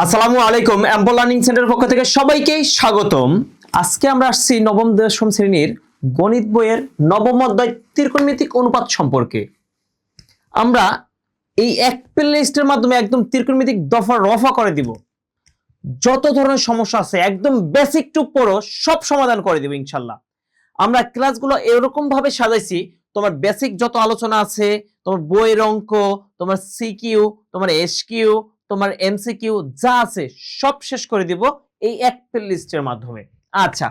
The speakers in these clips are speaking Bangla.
আসসালামু আলাইকুম এম্পল লার্নিং সেন্টারের পক্ষ থেকে সবাইকে স্বাগতম। আজকে আমরা আসছি নবম দশম শ্রেণীর গণিত বইয়ের নবম অধ্যায় ত্রিকোণমিতিক অনুপাত সম্পর্কে। আমরা এই এক প্লেলিস্টের মাধ্যমে একদম ত্রিকোণমিতিক দফা রফা করে দিব। যত ধরনের সমস্যা আছে একদম বেসিক টু পুরো সব সমাধান করে দিব ইনশাআল্লাহ। আমরা ক্লাসগুলো এরকম ভাবে সাজাইছি, তোমার বেসিক যত আলোচনা আছে, তোমার বইয়ের অঙ্ক, তোমার সিকিউ, তোমার এসকিউ, তোমার এমসিকিউ যা আছে সব শেষ করে দিব এই এক প্লেলিস্টের মাধ্যমে। আচ্ছা,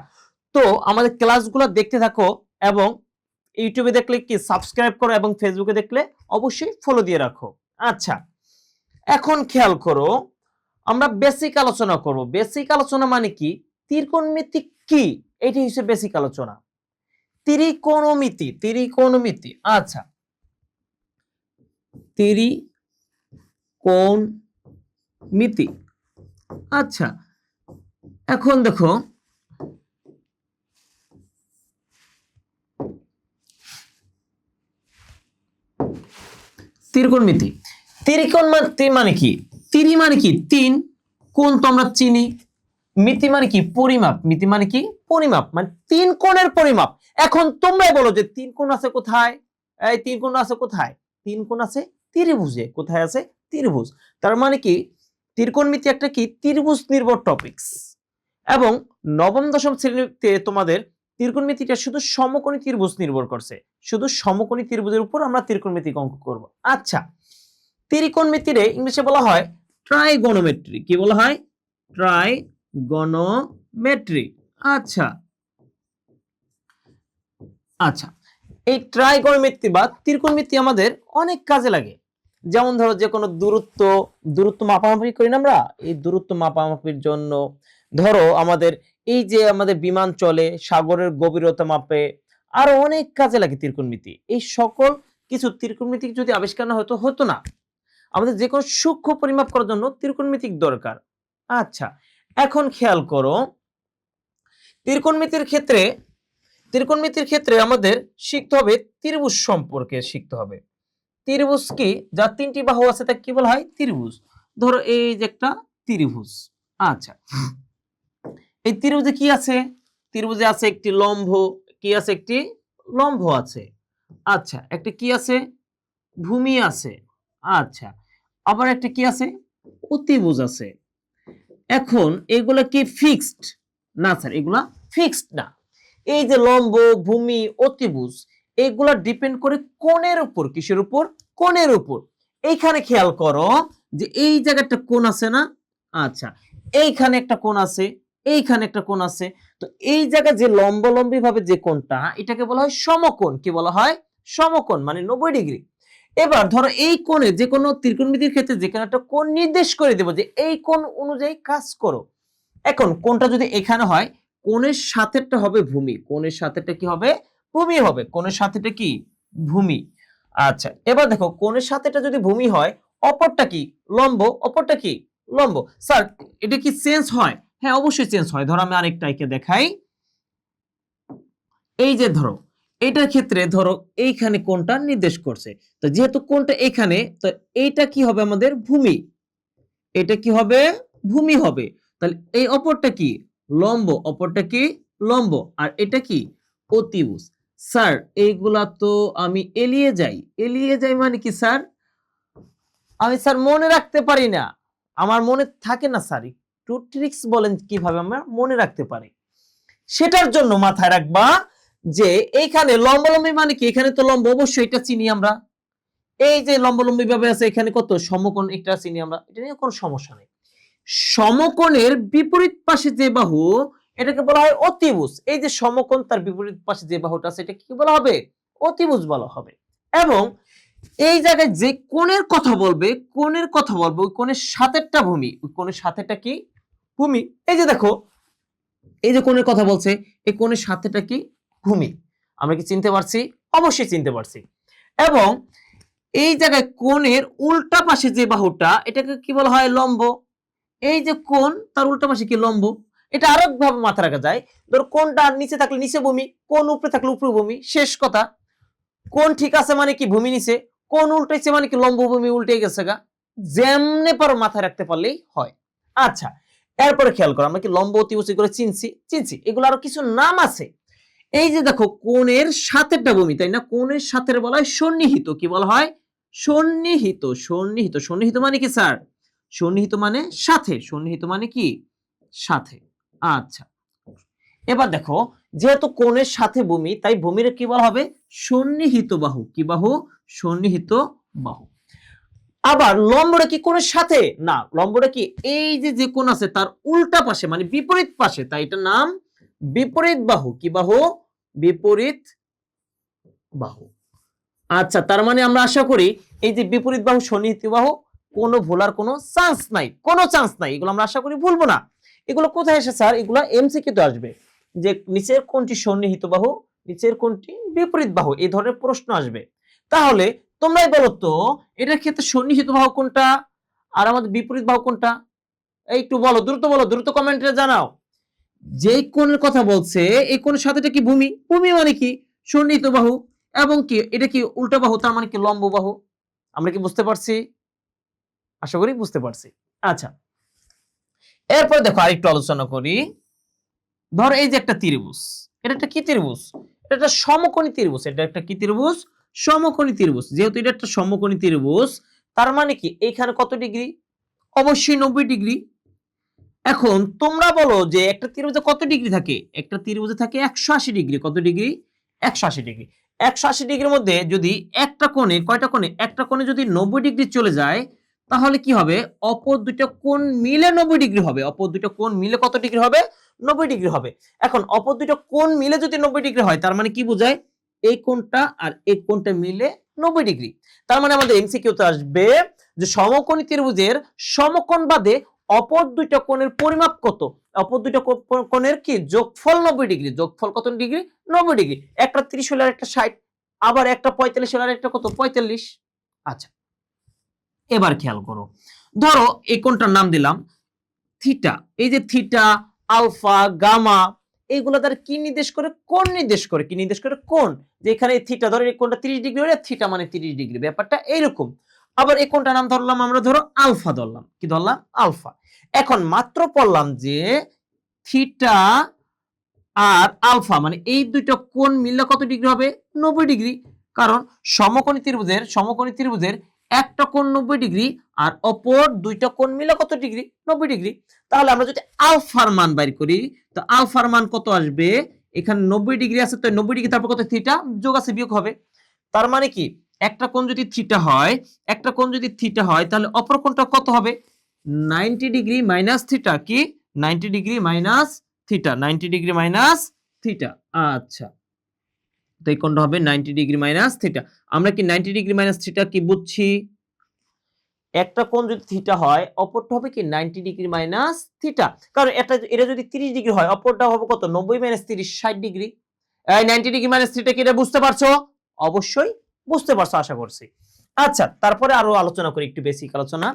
তো আমাদের ক্লাসগুলো দেখতে থাকো এবং ইউটিউবে দেখলে কি সাবস্ক্রাইব করো এবং ফেসবুকে দেখলে অবশ্যই ফলো দিয়ে রাখো। আচ্ছা, এখন খেয়াল করো, আমরা বেসিক আলোচনা করব। বেসিক আলোচনা মানে কি, ত্রিকোণমিতি কি, এটি হচ্ছে বেসিক আলোচনা। ত্রিকোণমিতি, ত্রিকোণমিতি। আচ্ছা, ত্রিকোণমিতি। আচ্ছা, এখন দেখো ত্রিকোণমিতি। ত্রিকোণমিতি মানে কি, ত্রি মানে কি তিন, কোণ তো আমরা চিনি, মিতি মানে কি পরিমাপ, মিতি মানে কি পরিমাপ, মানে তিন কোণের পরিমাপ। এখন তোমরাই বলো যে তিন কোণ আছে কোথায়? এই তিন কোণ আছে কোথায়? তিন কোণ আছে ত্রিভুজে। কোথায় আছে? ত্রিভুজ। তার মানে কি ত্রিকোণমিতি একটা কি ত্রিভুজ নির্ভর টপিকস। এবং নবম দশম শ্রেণীতে তোমাদের ত্রিকোণমিতিটা শুধু সমকোণী ত্রিভুজ নির্ভর করছে, শুধু সমকোণী ত্রিভুজের উপর আমরা ত্রিকোণমিতিক অঙ্ক করব। আচ্ছা, ত্রিকোণমিতিরে ইংলিশে বলা হয় ট্রাইগোনোমেট্রি। কি বলা হয়? ট্রাইগোনোমেট্রি। আচ্ছা আচ্ছা, এই ট্রাইগোনোমেট্রি বা ত্রিকোণমিতি আমাদের অনেক কাজে লাগে। যেমন ধরো যে কোনো দূরত্ব দূরত্ব মাপামাপি করি না আমরা, এই দূরত্ব মাপামাপির জন্য ধরো আমাদের এই যে আমাদের বিমান চলে সাগরের গভীরতা মাপে, আরো অনেক কাজে লাগে ত্রিকোণমিতি। এই সকল কিছু ত্রিকোণমিতি যদি আবিষ্কার না হতো হতো না। আমাদের যে কোনো সূক্ষ্ম পরিমাপ করার জন্য ত্রিকোণমিতিক দরকার। আচ্ছা, এখন খেয়াল করো, ত্রিকোণমিতির ক্ষেত্রে ত্রিকোণমিতির ক্ষেত্রে আমাদের শিখতে হবে ত্রিভুজ সম্পর্কে শিখতে হবে। ত্রিভুজ কি, যার তিনটি বাহু আছে তাকে কি বলা হয়? ত্রিভুজ। ধরো এই যে একটা ত্রিভুজ। আচ্ছা, এই ত্রিভুজে কি আছে? ত্রিভুজে আছে একটি লম্ব। কি আছে? একটি লম্ব আছে। আচ্ছা, একটা কি আছে? ভূমি আছে। আচ্ছা, আবার একটা কি আছে? অতিভুজ আছে। এখন এগুলা কি ফিক্সড? না স্যার, এগুলা ফিক্সড না। এই যে লম্ব, ভূমি, অতিভুজ এগুলা ডিপেন্ড করে কোণের উপর। কিসের উপর? কোণের উপর। এইখানে খেয়াল করো যে এই জায়গাটা কোণ আছে না? আচ্ছা, এইখানে একটা কোণ আছে, এইখানে একটা কোণ আছে। তো এই জায়গায় যে লম্বলম্বী ভাবে যে কোণটা, এটাকে বলা হয় সমকোণ। কি বলা হয়? সমকোণ, মানে 90 ডিগ্রি। এবার ধরো এই কোণে যে কোনো ত্রিকোণমিতির ক্ষেত্রে যে কোনো একটা কোণ নির্দেশ করে দেব যে এই কোণ অনুযায়ী কাজ করো। এখন কোণটা যদি এখানে হয়, কোণের সাথেটা হবে ভূমি। কোণের সাথেটা কি হবে? ভূমি হবে। কোণের সাথেটা কি? ভূমি। আচ্ছা, এবার দেখো কোণের সাথেটা যদি ভূমি হয়, অপরটা কি? লম্ব। অপরটা কি? লম্ব। স্যার, এটা কি চেঞ্জ হয়? হ্যাঁ, অবশ্যই চেঞ্জ হয়। ধরো আমি আরেকটা এঁকে দেখাই। এই যে ধরো এটার ক্ষেত্রে ধরো এইখানে কোণটা নির্দেশ করছে, তো যেহেতু কোণটা এখানে, তো এইটা কি হবে? আমাদের ভূমি। এটা কি হবে? ভূমি হবে। তাহলে এই অপরটা কি? লম্ব। অপরটা কি? লম্ব। আর এটা কি? অতিভুজ। স্যার, এইগুলা তো আমি এলিয়ে যাই। এলিয়ে যাই মানে কি স্যার? আমি স্যার মনে রাখতে পারি না, আমার মনে থাকে না স্যার। একটু ট্রিক্স বলেন কিভাবে আমরা মনে রাখতে পারি। সেটার জন্য মাথায় রাখবা যে এইখানে লম্বালম্বী মানে কি, এখানে তো লম্ব অবশ্যই এটা চিনি আমরা। এই যে লম্বালম্বী ভাবে আছে এখানে কত সমকোণ, এটা চিনি আমরা, এটা নিয়ে কোনো সমস্যা নেই। সমকোণের বিপরীত পাশে যে বাহু, এটাকে বলা হয় অতিভুজ। এই যে সমকোণ তার বিপরীত পাশে যে বাহুটা আছে, এটা কি বলা হবে? অতিভুজ বলা হবে। এবং এই জায়গায় যে কোণের কথা বলবে, কোণের কথা বলবে, ওই কোণের সাথেরটা ভূমি। ওই কোণের সাথেরটা কি? ভূমি। এই যে দেখো, এই যে কোণের কথা বলছে, এই কোণের সাথেটা কি? ভূমি। আমরা কি চিনতে পারছি? অবশ্যই চিনতে পারছি। এবং এই জায়গায় কোণের উল্টা পাশে যে বাহুটা, এটাকে কি বলা হয়? লম্ব। এই যে কোণ, তার উল্টা পাশে কি? লম্ব। এটা আরেক ভাবে মাথায় রাখা যায়। ধরো কোণটা নিচে থাকলে নিচে ভূমি, কোণ উপরে থাকলে উপরে ভূমি, শেষ কথা। কোণ ঠিক আছে মানে কি? ভূমি নিচে। কোণ উল্টেছে মানে কি? লম্ব ভূমি উল্টে গেছে গা। যেমনে পারো মাথায় রাখতে পারলেই হয়। আচ্ছা, এরপরে খেয়াল করো, আমরা কি লম্ব অতিভুজ এগুলো চিনছি, এগুলো আরো কিছু নাম আছে। এই যে দেখো কোণের সাথেরটা ভূমি, তাই না? কোণের সাথের বলা হয় সন্নিহিত। কি বলা হয়? সন্নিহিত মানে কি স্যার? সন্নিহিত মানে সাথে, সন্নিহিত মানে কি? সাথে। আচ্ছা, এবার দেখো, যেহেতু কোণের সাথে ভূমি, তাই ভূমির কি বলা হবে? সন্নিহিত বাহু। কি বাহু? সন্নিহিত বাহু। আবার লম্বটা কি কোণের সাথে? না, লম্বটা কি এই যে কোণ আছে তার উল্টা পাশে, মানে বিপরীত পাশে, তাই এটার নাম বিপরীত বাহু। কি বাহু? বিপরীত বাহু। আচ্ছা, তার মানে আমরা আশা করি এই যে বিপরীত বাহু সন্নিহিত বাহু, কোনো ভুলার কোনো চান্স নাই, এগুলো আমরা আশা করি ভুলবো না। এগুলো কোথায় আসে স্যার? এগুলো এমসিকিউ তে আসবে, যে নিচের কোনটি সন্নিহিত বাহু, নিচের কোনটি বিপরীত বাহু, এই ধরনের প্রশ্ন আসবে। তাহলে তোমরাই বলো তো, এটার ক্ষেত্রে সন্নিহিত বাহু কোনটা আর আমাদের বিপরীত বাহু কোনটা? এই একটু বলো, দ্রুত কমেন্টে জানাও। যেই কোণের কথা বলছে, এই কোণের সাথেটা কি ভূমি? ভূমি মানে কি? সন্নিহিত বাহু। এবং কি এটা কি উল্টা বাহু, তার মানে কি লম্ব বাহু। আমরা কি বুঝতে পারছি? আশা করি বুঝতে পারছি। আচ্ছা, এরপর দেখো আরেকটু আলোচনা করি। ধরো এই যে একটা ত্রিভুজ, এটা একটা কি ত্রিভুজ? এটা একটা সমকোণী ত্রিভুজ। এটা একটা কি ত্রিভুজ? সমকোণী ত্রিভুজ। যেহেতু এটা একটা সমকোণী ত্রিভুজ, তার মানে কি এখানে কত ডিগ্রি? অবশ্যই 90 ডিগ্রি। এখন তোমরা বলো যে একটা ত্রিভুজে কত ডিগ্রি থাকে? একটা ত্রিভুজে থাকে 180 ডিগ্রি। কত ডিগ্রি? 180 ডিগ্রি। 180 ডিগ্রির মধ্যে যদি একটা কোণে, কয়টা কোণে? একটা কোণে যদি 90 ডিগ্রি চলে যায়, তাহলে কি হবে? অপর দুইটা কোণ মিলে 90 ডিগ্রি হবে। অপর দুইটা কোণ মিলে কত ডিগ্রি হবে? 90 ডিগ্রি হবে। এখন অপর দুইটা কোণ মিলে যদি 90 ডিগ্রি হয়, তার মানে কি বোঝায়? এই কোণটা আর এই কোণটা মিলে 90 ডিগ্রি। তার মানে আমাদের এমসিকিউতে আসবে যে সমকোণী ত্রিভুজের সমকোণ বাদে অপর দুইটা কোণের পরিমাপ কত? অপর দুইটা কোণের কি যোগফল 90 ডিগ্রি। যোগফল কত ডিগ্রি? 90 ডিগ্রি। একটা 30 হলে একটা 60, আবার একটা 45 হলে একটা কত? 45। আচ্ছা, এবার খেয়াল করো, ধরো এই কোণটার নাম দিলাম থিটা। এই যে থিটা, আলফা, গামা, এইগুলো দ্বারা কি নির্দেশ করে? কোণ নির্দেশ করে। কি নির্দেশ করে? কোণ। যে এখানে থিটা, ধরো এই কোণটা 30 ডিগ্রি হলে থিটা মানে 30 ডিগ্রি, ব্যাপারটা এইরকম। আবার এই কোণটার নাম ধরলাম আমরা, ধরো আলফা ধরলাম। কি ধরলাম? আলফা। এখন মাত্র পড়লাম যে থিটা আর আলফা মানে এই দুইটা কোণ মিললে কত ডিগ্রি হবে? 90 ডিগ্রি। কারণ সমকোণী ত্রিভুজের একটা কোণ 90 ডিগ্রি আর অপর দুইটা কোণ মিলে কত ডিগ্রি? 90 ডিগ্রি। তাহলে আমরা যদি আলফার মান বাইর করি, তো আলফার মান কত আসবে? এখানে 90 ডিগ্রি আছে, তো 90 ডিগ্রি তারপর কত? থিটা, যোগ আছে বিয়োগ হবে। তার মানে কি একটা কোণ যদি থিটা হয়, তাহলে অপর কোণটা কত হবে? 90 ডিগ্রি মাইনাস থিটা। কি? 90 degree minus theta, 90 degree minus theta. আচ্ছা, তো এই কোণটা হবে 90 ডিগ্রি মাইনাস থিটা। আমরা কি 90 ডিগ্রি মাইনাস থিটা কি বুঝছি? একটা কোণ যদি থিটা হয়, অপরটা হবে কি 90 ডিগ্রি মাইনাস থিটা। কারণ এটা যদি 30 ডিগ্রি হয়, অপরটা হবে কত? 90 মাইনাস 30, 60 ডিগ্রি। এই 90 ডিগ্রি মাইনাস থিটা কি এটা বুঝতে পারছো? অবশ্যই বুঝতে পারছো আশা করছি। আচ্ছা, তারপরে আরো আলোচনা করি, একটু বেসিক আলোচনা।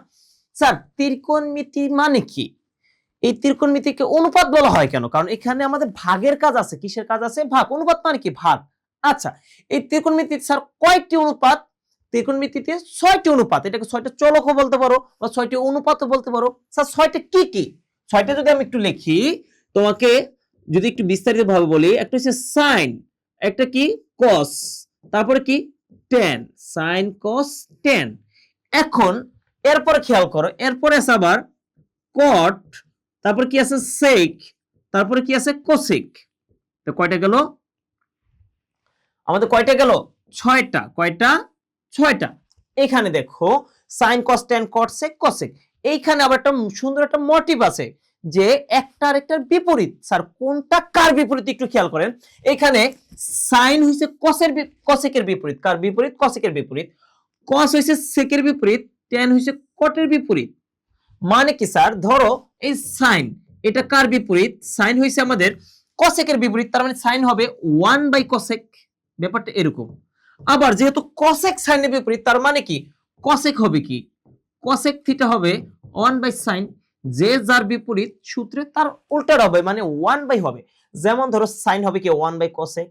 স্যার, ত্রিকোণমিতি মানে কি? এই ত্রিকোণমিতিকে অনুপাত বলা হয় কেন? কারণ এখানে আমাদের ভাগের কাজ আছে। কিসের কাজ আছে? ভাগ। অনুপাত মানে কি? ভাগ। আচ্ছা, এই ত্রিকোণমিতিতে স্যার কয়টি অনুপাত? ত্রিকোণমিতিতে 6টি অনুপাত। এটাকে 6টা চলকও বলতে পারো বা 6টি অনুপাতও বলতে পারো। স্যার 6টা কি কি? 6টা যদি আমি একটু লিখি, তোমাকে যদি একটু বিস্তারিত ভাবে বলি, একটা হচ্ছে সাইন, একটা কি কস, তারপরে কি ট্যান, সাইন কস ট্যান। এখন এরপরে খেয়াল করো, এরপরে আছে আবার কট, তারপর কি আছে সেক, তারপরে কি আছে কোসেক। তো কয়টা গেল? আমাদের কয়টা গেল? 6টা। কয়টা? 6টা। এখানে দেখো sine cos tan cot sec cosec. এইখানে আবার একটা সুন্দর একটা মোটিভ আছে যে একটা আরেকটার বিপরীত। স্যার কোনটা কার বিপরীত একটু খেয়াল করেন। এখানে সাইন হইছে কোসেকের বিপরীত। কার বিপরীত? কোসেকের বিপরীত। কস হইছে সেকের বিপরীত, ট্যান হইছে কটের বিপরীত। মানে কি স্যার, ধরো এই সাইন, এটা কার বিপরীত? সাইন হইছে আমাদের কোসেকের বিপরীত, তার মানে সাইন হবে 1/কোসেক। ব্যাপারটা এরকম। আবার যেহেতু কোসেক সাইনের বিপরীত, তার মানে কি কোসেক হবে কি? কোসেক থিটা হবে 1/sin। যে যার বিপরীত সূত্রে তার উল্টাটা হবে, মানে 1/ হবে। যেমন ধরো সাইন হবে কি 1/কোসেক,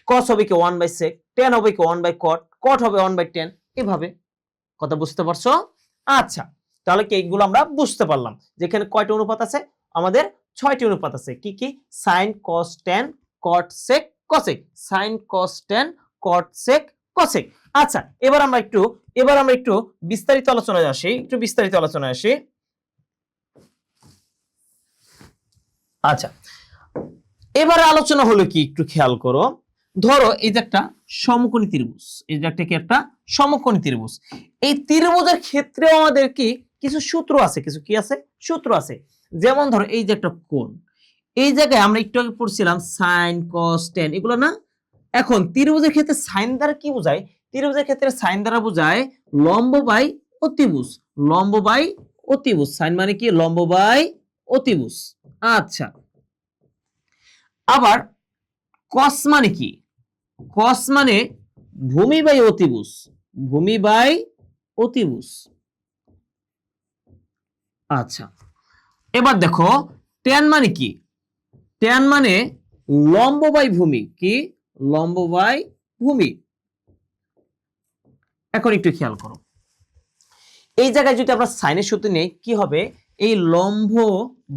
কস হবে কি 1/sec, ট্যান হবে কি 1/cot, কট হবে 1/tan। এভাবে কথা বুঝতে পারছো? আচ্ছা, তাহলে কি এইগুলো আমরা বুঝতে পারলাম যে এখানে কয়টা অনুপাত আছে, আমাদের 6টি অনুপাত আছে। কি কি? sin cos tan cot sec cosec, sin cos tan cot sec cosec। আচ্ছা, এবার আমরা একটু বিস্তারিত আলোচনায় আসি, আচ্ছা, এবারে আলোচনা হলো কি, একটু খেয়াল করো। ধরো এই যে একটা সমকোণী ত্রিভুজ, একটা সমকোণী ত্রিভুজ। এই ত্রিভুজের ক্ষেত্রে আমাদের কি কিছু সূত্র আছে, সূত্র আছে। যেমন ধরো এই যে একটা কোণ, এই জায়গায় আমরা একটু আগে পড়ছিলাম sin cos tan, এগুলো না। এখন ত্রিভুজের ক্ষেত্রে সাইন দ্বারা কি বোঝায়? ত্রিভুজের ক্ষেত্রে সাইন দ্বারা বোঝায় লম্ব বাই অতিভুজ, সাইন মানে কি? লম্ব বাই অতিভুজ। আচ্ছা, আবার কস মানে কি? কস মানে ভূমি বাই অতিভুজ, আচ্ছা, এবার দেখো ট্যান মানে কি? ট্যান মানে লম্ব বাই ভূমি, কি? লম্ব বাই ভূমি। এখন একটু খেয়াল করো, এই জায়গায় যদি আমরা সাইনের সূত্র নেই কি হবে? এই লম্ব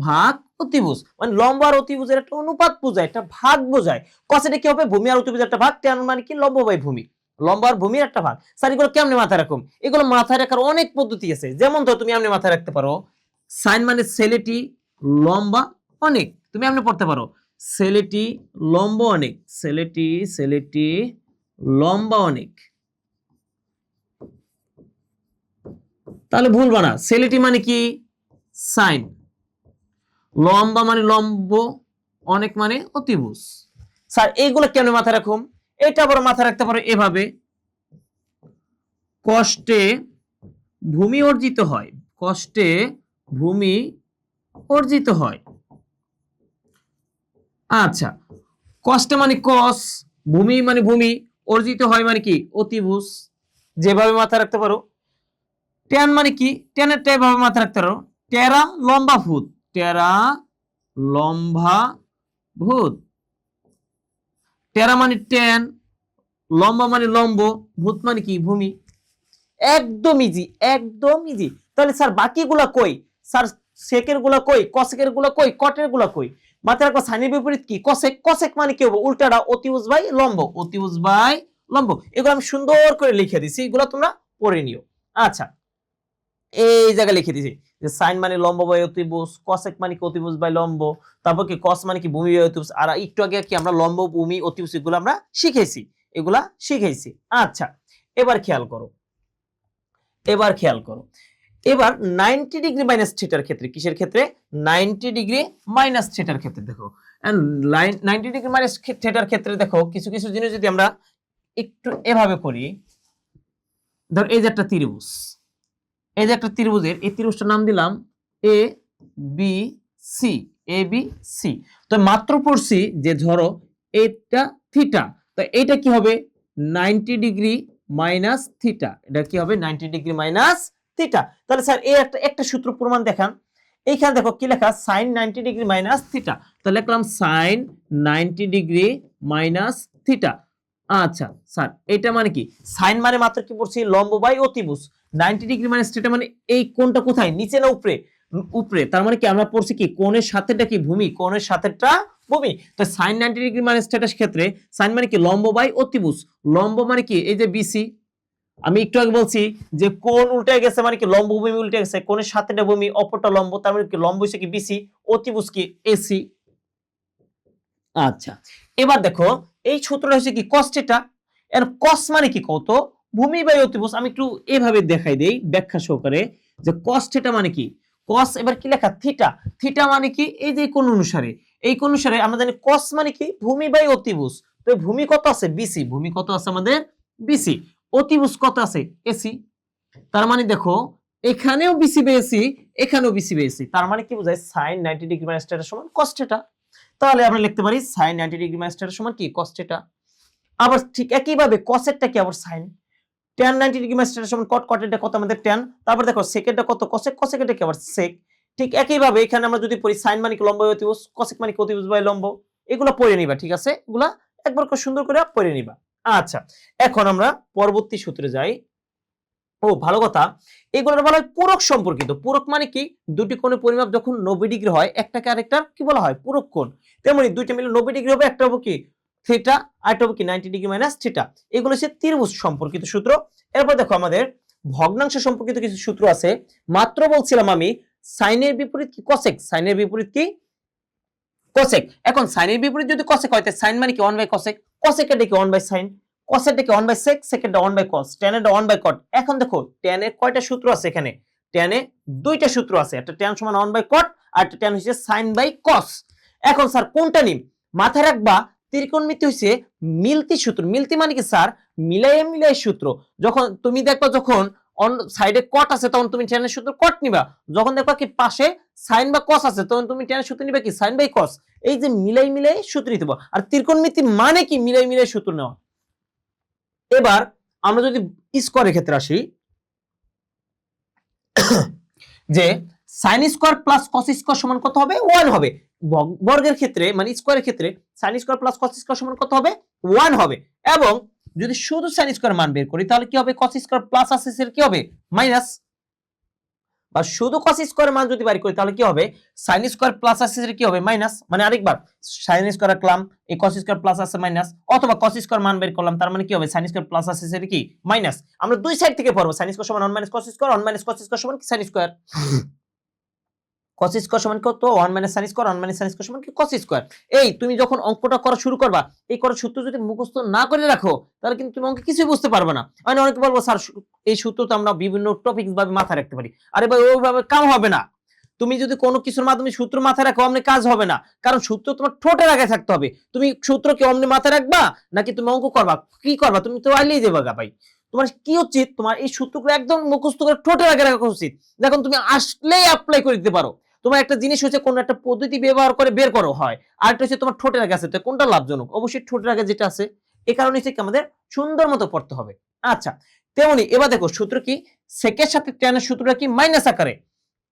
ভাগ অতিভুজ, মানে লম্ব আর অতিভুজের একটা অনুপাত বোঝায়, একটা ভাগ বোঝায়। কসেটে কি হবে? ভূমি আর অতিভুজের একটা ভাগ। ট্যান মানে কি? লম্ব বাই ভূমি, লম্ব আর ভূমির একটা ভাগ। স্যার এগুলো কেমনে মাথায় রাখুন? এগুলো মাথায় রাখার অনেক পদ্ধতি আছে। যেমন ধর তুমি এমনি মাথায় রাখতে পারো, সাইন মানে ছেলেটি লম্বা অনেক, তুমি এমনি পড়তে পারো ছেলেটি লম্ব অনেক, ছেলেটি লম্বা অনেক। তাহলে ভুলবা না, ছেলেটি মানে কি? সাইন, লম্বা মানে লম্ব, অনেক মানে অতিভুজ। স্যার এইগুলো কেন মাথায় রাখুন? এটা আবার মাথায় রাখতে পারো এভাবে, কষ্টে ভূমি অর্জিত হয়, আচ্ছা, কষ্টে মানে কস, ভূমি মানে ভূমি, অর্জিত হয় মানে কি? অতিভুজ। যেভাবে মাথায় রাখতে পারো। ট্যান মানে কি? ট্যানের টাইপ ভাবে মাথায় রাখতে পারো, টেরা লম্বা ভূত, টেরা মানে ট্যান, লম্বা মানে লম্ব, ভূত মানে কি? ভূমি। একদম ইজি। তাহলে স্যার বাকিগুলা কই? স্যার সেকের গুলা কই, কসেকের গুলা কই, কটের গুলা কই? মাথায় রাখো সাইনের বিপরীত কি? কসেক মানে কি হবে? উল্টাটা অতিভুজ বাই লম্ব। এগুলো আমি সুন্দর করে লিখে দিছি, এগুলো তোমরা পড়ে নিও। আচ্ছা, এই জায়গায় লিখে দিছি যে সাইন মানে লম্ব বাই অতিভুজ, কসেক মানে কি? অতিভুজ বাই লম্ব, তারপর কি কস মানে কি? ভূমি বাই অতিভুজ। আর একটু আগে কি আমরা লম্ব, ভূমি, অতিভুজ এগুলো আমরা শিখেছি। আচ্ছা, এবার খেয়াল করো, এবার 90 ডিগ্রি মাইনাস থিটার ক্ষেত্রে, কিসের ক্ষেত্রে? 90 ডিগ্রি মাইনাস থিটার ক্ষেত্রে দেখো, 90 ডিগ্রি মাইনাস থিটার ক্ষেত্রে দেখো কিছু জিনিস যদি আমরা একটু এভাবে করি। ধর এই যে একটা ত্রিভুজ, এই ত্রিভুজটার নাম দিলাম এ বি সি। তো মাত্র পড়ছি যে ধরো এটা থিটা, তো এটা কি হবে? 90 ডিগ্রি মাইনাস থিটা। এটা কি হবে? 90 ডিগ্রি মাইনাস থিটা। তাহলে স্যার এই একটা সূত্র প্রমাণ দেখান। এইখানে দেখো কি লেখা? sin 90 degree minus theta. তো লিখলাম sin 90 ডিগ্রি মাইনাস থিটা। আচ্ছা স্যার, এটা মানে কি? sin মানে মাত্র কি পড়ছি? লম্ব বাই অতিভুজ। 90 ডিগ্রি মাইনাস থিটা মানে এই কোণটা কোথায়? নিচে না উপরে? উপরে। তার মানে কি আমরা পড়ছি কি? কোণের সাথেটা কি? ভূমি। কোণের সাথেটা ভূমি। তো sin 90 ডিগ্রি মাইনাস থিটার ক্ষেত্রে sin মানে কি? লম্ব বাই অতিভুজ। লম্ব মানে কি? এই যে বিসি। আমি একটু আগে বলছি যে কোণ উল্টে গেছে মানে কি? লম্ব ভূমি উল্টে গেছে। কোণের সাথেটা ভূমি, অপরটা লম্ব, তার মানে কি? লম্ব হইছে কি? বিসি, অতিভুজ কি? এসি। আচ্ছা, এবার দেখো এই সূত্রটা হচ্ছে কি? cos theta. এর cos মানে কি কত? ভূমি বাই অতিভুজ। আমি একটু এভাবে দেখাই দেই ব্যাখ্যা সহকারে যে cos থিটা মানে কি? cos এবার কি লেখা? থিটা। থিটা মানে কি? এই যে কোণ অনুসারে, এই কোণ অনুসারে আমরা জানি cos মানে কি? ভূমি বাই অতিভুজ। তো ভূমি কত আছে? বিসি। ভূমি কত আছে আমাদের? বিসি। অতিভুজ কত আছে? এসি। তার মানে দেখো এখানেও বিসি বাই এসি, এখানেও বিসি বাই এসি। তার মানে কি বোঝায়? sin 90 ডিগ্রি মাইনাস থিটা সমান cos থিটা। তাহলে আমরা লিখতে পারি sin 90 ডিগ্রি মাইনাস থিটা সমান কি? cos theta. আবার ঠিক একই ভাবে cos এরটা কি? আবার sin। tan 90 degree minus theta সমান cot, cot এরটা কত আমাদের? tan। তারপর দেখো sec এরটা কত? cosec, cosec এরটা কি? আবার sec। ঠিক একই ভাবে এখানে আমরা যদি পড়ি sin মানে কি? লম্ব বাই অতিভুজ, cosec মানে কি? অতিভুজ বাই লম্ব। এগুলো পড়ে নিবা, ঠিক আছে? এগুলা একবার সুন্দর করে পড়ে নিবা। আচ্ছা, এখন আমরা পরবর্তী সূত্রে যাই। ও ভালো কথা, এগুলোর বলা হয় পূরক সম্পর্কিত। পূরক মানে কি, দুটি কোণের পরিমাপ যখন 90 ডিগ্রি হয়, একটাকে আরেকটার কি বলা হয়, পূরক কোণ। তেমনি দুইটা মিলে 90 ডিগ্রি হবে, একটা হবে কি থিটা, আরেকটা হবে কি 90 ডিগ্রি মাইনাস থিটা। এগুলো হচ্ছে ত্রিভুজ সম্পর্কিত সূত্র। এরপর দেখো আমাদের ভগ্নাংশ সম্পর্কিত কিছু সূত্র আছে। মাত্র বলছিলাম আমি সাইনের বিপরীত কি কসেক, সাইনের বিপরীত কি কোসেক। এখন সাইনের বিপরীত যদি কোসেক হয়, তাহলে সাইন মানে কি 1 বাই কোসেক, কোসেক এটা কি 1 বাই সাইন, কোসেক এটা কি 1 বাই সেক, সেক এটা 1 বাই কস, tan এটা 1 বাই কট। এখন দেখো tan এর কয়টা সূত্র আছে এখানে, tan এ দুইটা সূত্র আছে, একটা tan সমান 1 বাই কট আর একটা tan হচ্ছে sin বাই cos। এখন স্যার কোনটা নিম, মাথায় রাখবা ত্রিকোণমিতি হইছে মিলতি সূত্র। মিলতি মানে কি স্যার, মিলাই মিলাই সূত্র। যখন তুমি দেখবা যখন অন সাইডে কট আছে তখন তুমি tan এর সূত্র কট নিবা, যখন দেখবা কি পাশে sin বা cos আছে তখন তুমি tan এর সূত্র নিবা কি sin বাই cos। এই যে মিলাই মিলাই সূত্র নিতে হবে। আর ত্রিকোণমিতি মানে কি মিলাই মিলাই সূত্র নেওয়া। এবার আমরা যদি স্কয়ারের ক্ষেত্রে আসি, যে sin square plus cos square সমান কত হবে, 1 হবে। বর্গের ক্ষেত্রে মানে স্কয়ারের ক্ষেত্রে sin square plus cos square সমান কত হবে, 1 হবে। এবং যদি শুধু sin স্কয়ার মান বের করি তাহলে কি হবে, cos স্কয়ার প্লাস আছে এর কি হবে মাইনাস, বা শুধু cos স্কয়ার মান যদি বের করি তাহলে কি হবে, sin স্কয়ার প্লাস আছে এর কি হবে মাইনাস। মানে আরেকবার sin স্কয়ার রাখলাম, এই cos স্কয়ার প্লাস আছে মাইনাস, অথবা cos স্কয়ার মান বের করলাম, তার মানে কি হবে sin স্কয়ার প্লাস আছে এর কি মাইনাস। আমরা দুই সাইড থেকে পড়ব, sin স্কয়ার সমান 1 minus cos square, 1 minus cos square সমান কি sin স্কয়ার, cos স্কয়ার সমান কত 1 minus sin square, 1 minus sin square সমান কি cos স্কয়ার। এই তুমি যখন অঙ্কটা করা শুরু করবা, এই করার সূত্র যদি মুখস্থ না করে রাখো তাহলে কিন্তু তুমি অঙ্কে কিছুই বুঝতে পারবে না। আমি অনেকে বলবো স্যার এই সূত্র তো আমরা বিভিন্ন টপিকস ভাবে মাথায় রাখতে পারি। আরে ভাই ওইভাবে কাম হবে না। তুমি যদি কোনো কিছুর মাধ্যমে সূত্র মাথায় রাখো অমনি কাজ হবে না, কারণ সূত্র তোমার ঠোঁটের আগে থাকতে হবে। তুমি সূত্র কি অমনি মাথায় রাখবা নাকি তুমি অঙ্ক করবা, কি করবা, তুমি তো আইলেই যাবে গা ভাই। তোমার কি উচিত, তোমার এই সূত্রগুলো একদম মুখস্থ করে ঠোঁটের আগে রাখা উচিত, যখন তুমি আসলেই অ্যাপ্লাই করে দিতে পারো। তোমার একটা জিনিস হচ্ছে কোন একটা পদ্ধতি ব্যবহার করে বের করো হয়, আর একটা হচ্ছে তোমার ঠোঁটের আগে আছে, তো কোনটা লাভজনক, অবশ্যই ঠোঁটের আগে যেটা আছে। এই কারণে হচ্ছে আমাদের সুন্দর মতো পড়তে হবে। আচ্ছা তেমনি এবার দেখো সূত্র কি, সেকের সাথে ট্যানের সূত্রটা কি মাইনাস আকারে,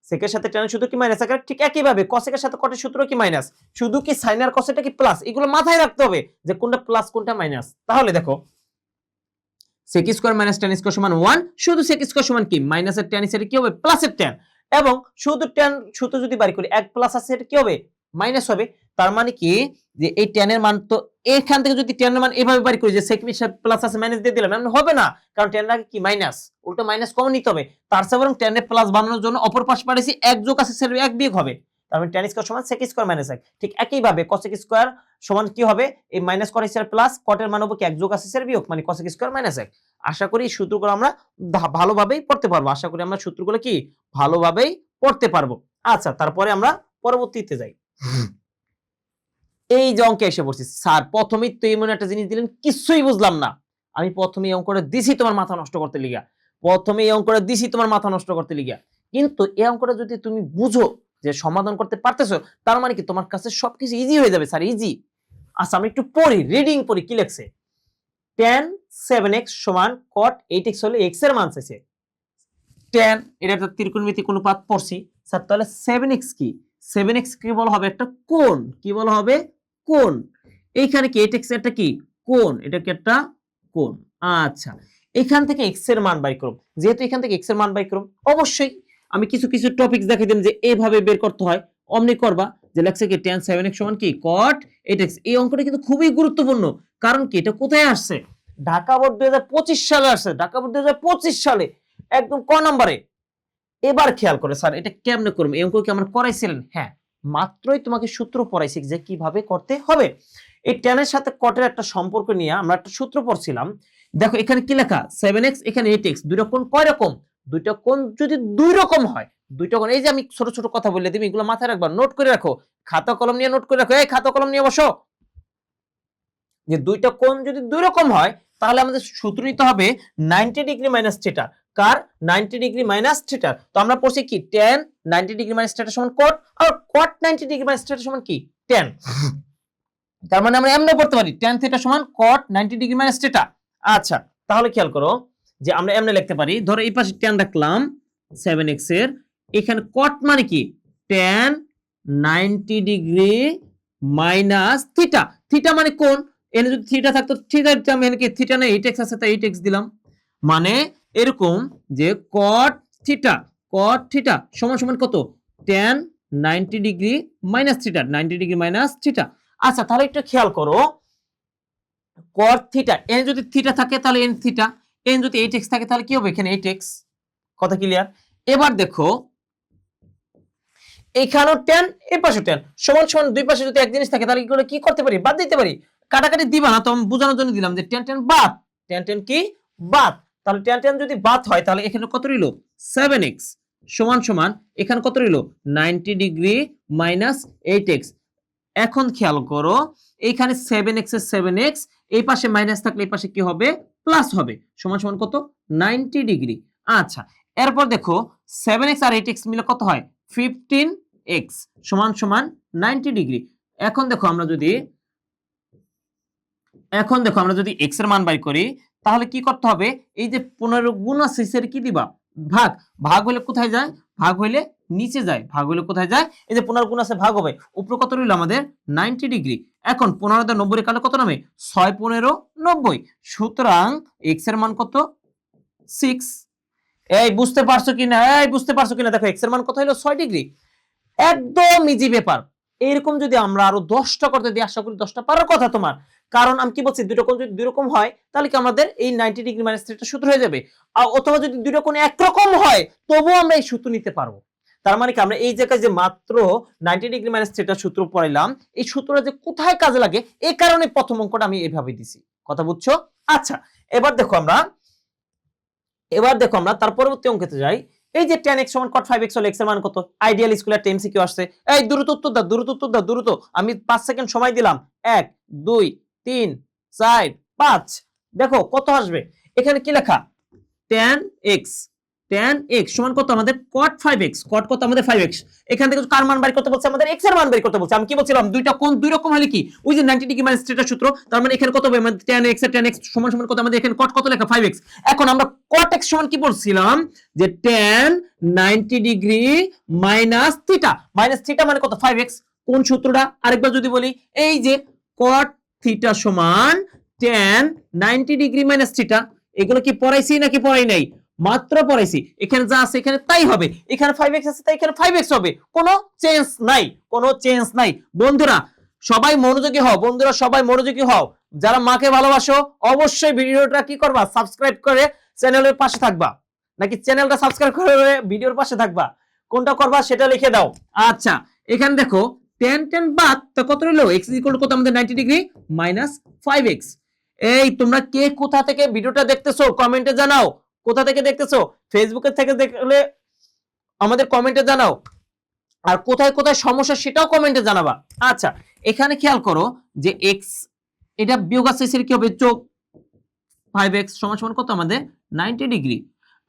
সেকের সাথে ট্যানের সূত্র কি মাইনাস আকারে, ঠিক একই ভাবে কসেকের সাথে কটের সূত্র কি মাইনাস, শুধু কি সাইন আর কসেটা কি প্লাস, এগুলো মাথায় রাখতে হবে যে কোনটা প্লাস কোনটা মাইনাস। তাহলে দেখো sec square minus tan square সমান 1, শুধু sec স্কয়ার সমান কি মাইনাসের tan এর কি হবে প্লাসের tan, এবং শুধু tan সূত্র যদি বাড়ি করি 1 প্লাস আছে এটা কি হবে মাইনাস হবে। তার মানে কি যে এই tan এর মান তো এখান থেকে যদি tan এর মান এভাবে বাড়ি করি যে sec প্লাস আছে মাইনাস দিয়ে দিলাম, এমন হবে না, কারণ tan এর আগে কি মাইনাস, উল্টো মাইনাস কমন নিতে হবে। তার চেয়ে বরং tan এর প্লাস বানানোর জন্য অপর পাশ পাঠিয়েছি 1 যোগ আছে সেটা 1 বিয়োগ হবে, তার মানে tan স্কয়ার সমান sec স্কয়ার মাইনাস 1। ঠিক একই ভাবে cosec স্কয়ার সমান কি হবে, এই minus cot square plus cot এর মান হবে কি 1 যোগ আছে সেটা বিয়োগ, মানে cosec স্কয়ার মাইনাস 1। আশা করি এই সূত্রগুলো আমরা ভালোভাবেই পড়তে পারবো, আশা করি আমরা সূত্রগুলো কি ভালোভাবেই পড়তে পারবো। আচ্ছা তারপরে আমরা পরবর্তীতে যাই। এই যে অঙ্কে এসে পড়ছি, স্যার প্রথমেই তো এমন একটা জিনিস দিলেন কিছুই বুঝলাম না। আমি প্রথমে এই অঙ্কটা দিছি তোমার মাথা নষ্ট করতে লিগা, প্রথমে এই অঙ্কটা দিছি তোমার মাথা নষ্ট করতে লিগা, কিন্তু এই অঙ্কটা যদি তুমি বুঝো যে সমাধান করতে পারতেছো, তার মানে কি তোমার কাছে সবকিছু ইজি হয়ে যাবে স্যার, ইজি। আচ্ছা আমি একটু পড়ি, রিডিং পড়ি কি লেখছে। tan 7x সমান cot 8x হলে x এর মান চাইছে। tan এটা একটা ত্রিকোণমিতিক অনুপাত পড়ছি স্যার, তাহলে 7x কি, 7x কি বলা হবে একটা কোণ, কি বলা হবে কোণ। এইখানে কি 8x এটা কি কোণ, এটা কি একটা কোণ। আচ্ছা এখান থেকে x এর মান বাই করব, যেহেতু এখান থেকে x এর মান বাই করব অবশ্যই আমি কিছু কিছু টপিকস দেখাই দিলাম যে এইভাবে বের করতে হয়, অমনি করবা। যে লেখছে কি tan 7x সমান কি cot 8x। এই অঙ্কটা কিন্তু খুবই গুরুত্বপূর্ণ, কারণ কি এটা কোথায় আসছে, ঢাকা বোর্ড 2025 সালে আসছে, ঢাকা বোর্ড 2025 সালে একদম ক নম্বরে। এবার খেয়াল করে স্যার এটা কেমনে করব, এই অঙ্ক কি আমরা করাইছিলেন, হ্যাঁ মাত্রই তোমাকে সূত্র পড়াইছি যে কিভাবে করতে হবে। এই tan এর সাথে cot এর একটা সম্পর্ক নিয়ে আমরা একটা সূত্র পড়ছিলাম। দেখো এখানে কি লেখা 7x এখানে 8x, দুইটা কোণ কয় রকম, দুইটা কোণ যদি দুই রকম হয়, দুইটা কোণ এই যে আমি ছোট ছোট কথা বলে দিই, এগুলো মাথায় রাখবা, নোট করে রাখো, খাতা কলম নিয়ে নোট করে রাখো, এই খাতা কলম নিয়ে বসো। যে দুইটা কোণ যদি দুই রকম হয় তাহলে আমাদের সূত্র নিতে হবে 90 ডিগ্রি মাইনাস থিটা, কার 90 ডিগ্রি মাইনাস থিটা। তো আমরা পড়ছি কি tan 90 ডিগ্রি মাইনাস থিটা সমান cot, আর cot 90 ডিগ্রি মাইনাস থিটা সমান কি tan। তার মানে আমরা এমন পড়তে পারি tan থিটা সমান cot 90 ডিগ্রি মাইনাস থিটা। আচ্ছা তাহলে খেয়াল করো যে আমরা এমন লিখতে পারি, ধরো এই পাশে tan রাখলাম 7x এর, এখানে cot মানে কি tan 90 degree minus theta, theta মানে কোণ, এখানে যদি থিটা থাকতো থিটা দিতাম, এখানে কি থিটা না 8x আছে তাই 8x দিলাম, মানে এরকম যে cot থিটা সমান সমান কত tan 90 degree minus theta 90 degree minus theta. আচ্ছা তাহলে একটু খেয়াল করো cot থিটা n যদি থিটা থাকে তাহলে n থিটা, n যদি 8x থাকে তাহলে কি হবে এখানে 8x। কথা ক্লিয়ার? এবার দেখো এখানেও tan এই পাশে tan সমান সমান দুই পাশে যদি এক জিনিস থাকে তাহলে এগুলো কি করতে পারি বাদ দিতে পারি। কাটাকাটি দিবা না তো আমি বোঝানোর জন্য দিলাম যে tan বাদ, tan কি বাদ। তাহলে tan যদি বাদ হয় তাহলে এখানে কত রইলো 7x সমান সমান এখানে কত রইলো 90 ডিগ্রি মাইনাস 8x। এখন খেয়াল করো এইখানে 7x এর 7x এই পাশে মাইনাস থাকলে এই পাশে কি হবে প্লাস হবে সমান সমান কত 90 ডিগ্রি। আচ্ছা এরপর দেখো 7x আর 8x মিলে কত হয় 15x সমান সমান 90 ডিগ্রি। এখন দেখো আমরা যদি x এর মান বাই করি তাহলে কি করতে হবে এই যে 15 গুণ আছে এর কি দিবা ভাগ, ভাগ হলে কোথায় যায় ভাগ হইলে নিচে যায়, ভাগ হইলে কোথায় যায় এই যে 15 গুণ আছে ভাগ হবে উপরে কত রইল আমাদের 90 ডিগ্রি। এখন 15 দ্বারা 90 এর কালে কত নামে 6 15 90 সুতরাং x এর মান কত 6। এই বুঝতে পারছো কিনা দেখো x এর মান কত হলো 6 ডিগ্রি। একদম ইজি ব্যাপার। এরকম যদি আমরা আরো 10টা করতে দিই আশা করি 10টা পারার কথা তোমার, কারণ আমি কি বলছি দুটো কোণ যদি দুই রকম হয় তাহলে কি আমাদের এই 90 ডিগ্রি মাইনাস থিটা সূত্র হয়ে যাবে। অথবা যদি দুটো কোণ একরকম হয় তবুও আমরা এই সূত্র নিতে পারবো। তার মানে কি আমরা এই জায়গায় যে মাত্র 90 ডিগ্রি মাইনাস থিটা সূত্র পড়াইলাম এই সূত্রটা যে কোথায় কাজে লাগে এই কারণে প্রথম অঙ্কটা আমি এইভাবে দিছি। কথা বুঝছো? আচ্ছা এবার দেখো আমরা তার পরবর্তী অঙ্কেতে যাই। এই যে tan x সমান cot 5x হলো x এর মান কত আইডিয়াল স্কুলার টেম সিকিউ আসছে। এই দ্রুত উত্তর দাও দ্রুত আমি 5 সেকেন্ড সময় দিলাম 1 2 3 4 5 দেখো কত আসবে এখানে কি লেখা tan x সমান কত আমাদের cot 5x cot কত আমাদের 5x এখান থেকে কার মান বের করতে বলছে আমাদের x এর মান বের করতে বলছে। আমি কি বলছিলাম দুইটা কোণ দুই রকম হলে কি ওই যে 90 ডিগ্রি মাইনাস থিটা সূত্র তার মানে এখানে কত হবে আমাদের tan x সমান সমান কত আমাদের এখানে cot কত লেখা 5x। এখন আমরা cot x সমান কি বলছিলাম যে tan 90 ডিগ্রি মাইনাস থিটা মানে কত 5x। কোন সূত্রটা আরেকবার যদি বলি এই যে cot থিটা সমান tan 90 ডিগ্রি মাইনাস থিটা। এগুলো কি পড়াইছি নাকি পড়াই নাই মাত্র পড়াইছি। এখানে যা আছে এখানে তাই হবে, এখানে 5x আছে তাই এখানে 5x হবে, কোনো চেঞ্জ নাই। বন্ধুরা সবাই মনোযোগী হও যারা মাকে ভালোবাসো অবশ্যই ভিডিওটা কি করবা সাবস্ক্রাইব করে চ্যানেলের পাশে থাকবা, নাকি চ্যানেলটা সাবস্ক্রাইব করে ভিডিওর পাশে থাকবা কোনটা করবা সেটা লিখে দাও। আচ্ছা এখানে দেখো tan বাদ তো কত হলো x কত আমাদের 90 ডিগ্রি মাইনাস 5x। এই তোমরা কে কোথা থেকে ভিডিওটা দেখতেছো কমেন্টে জানাও। কোথা থেকে দেখতেছো ফেসবুকে থেকে দেখলে আমাদের কমেন্টে জানাও, আর কোথায় কোথায় সমস্যা সেটাও কমেন্টে জানাবা। আচ্ছা এখানে খেয়াল করো যে x এটা বিয়োগ আছে কি হবে যোগ 5x সমান সমান কত আমাদের 90 ডিগ্রি।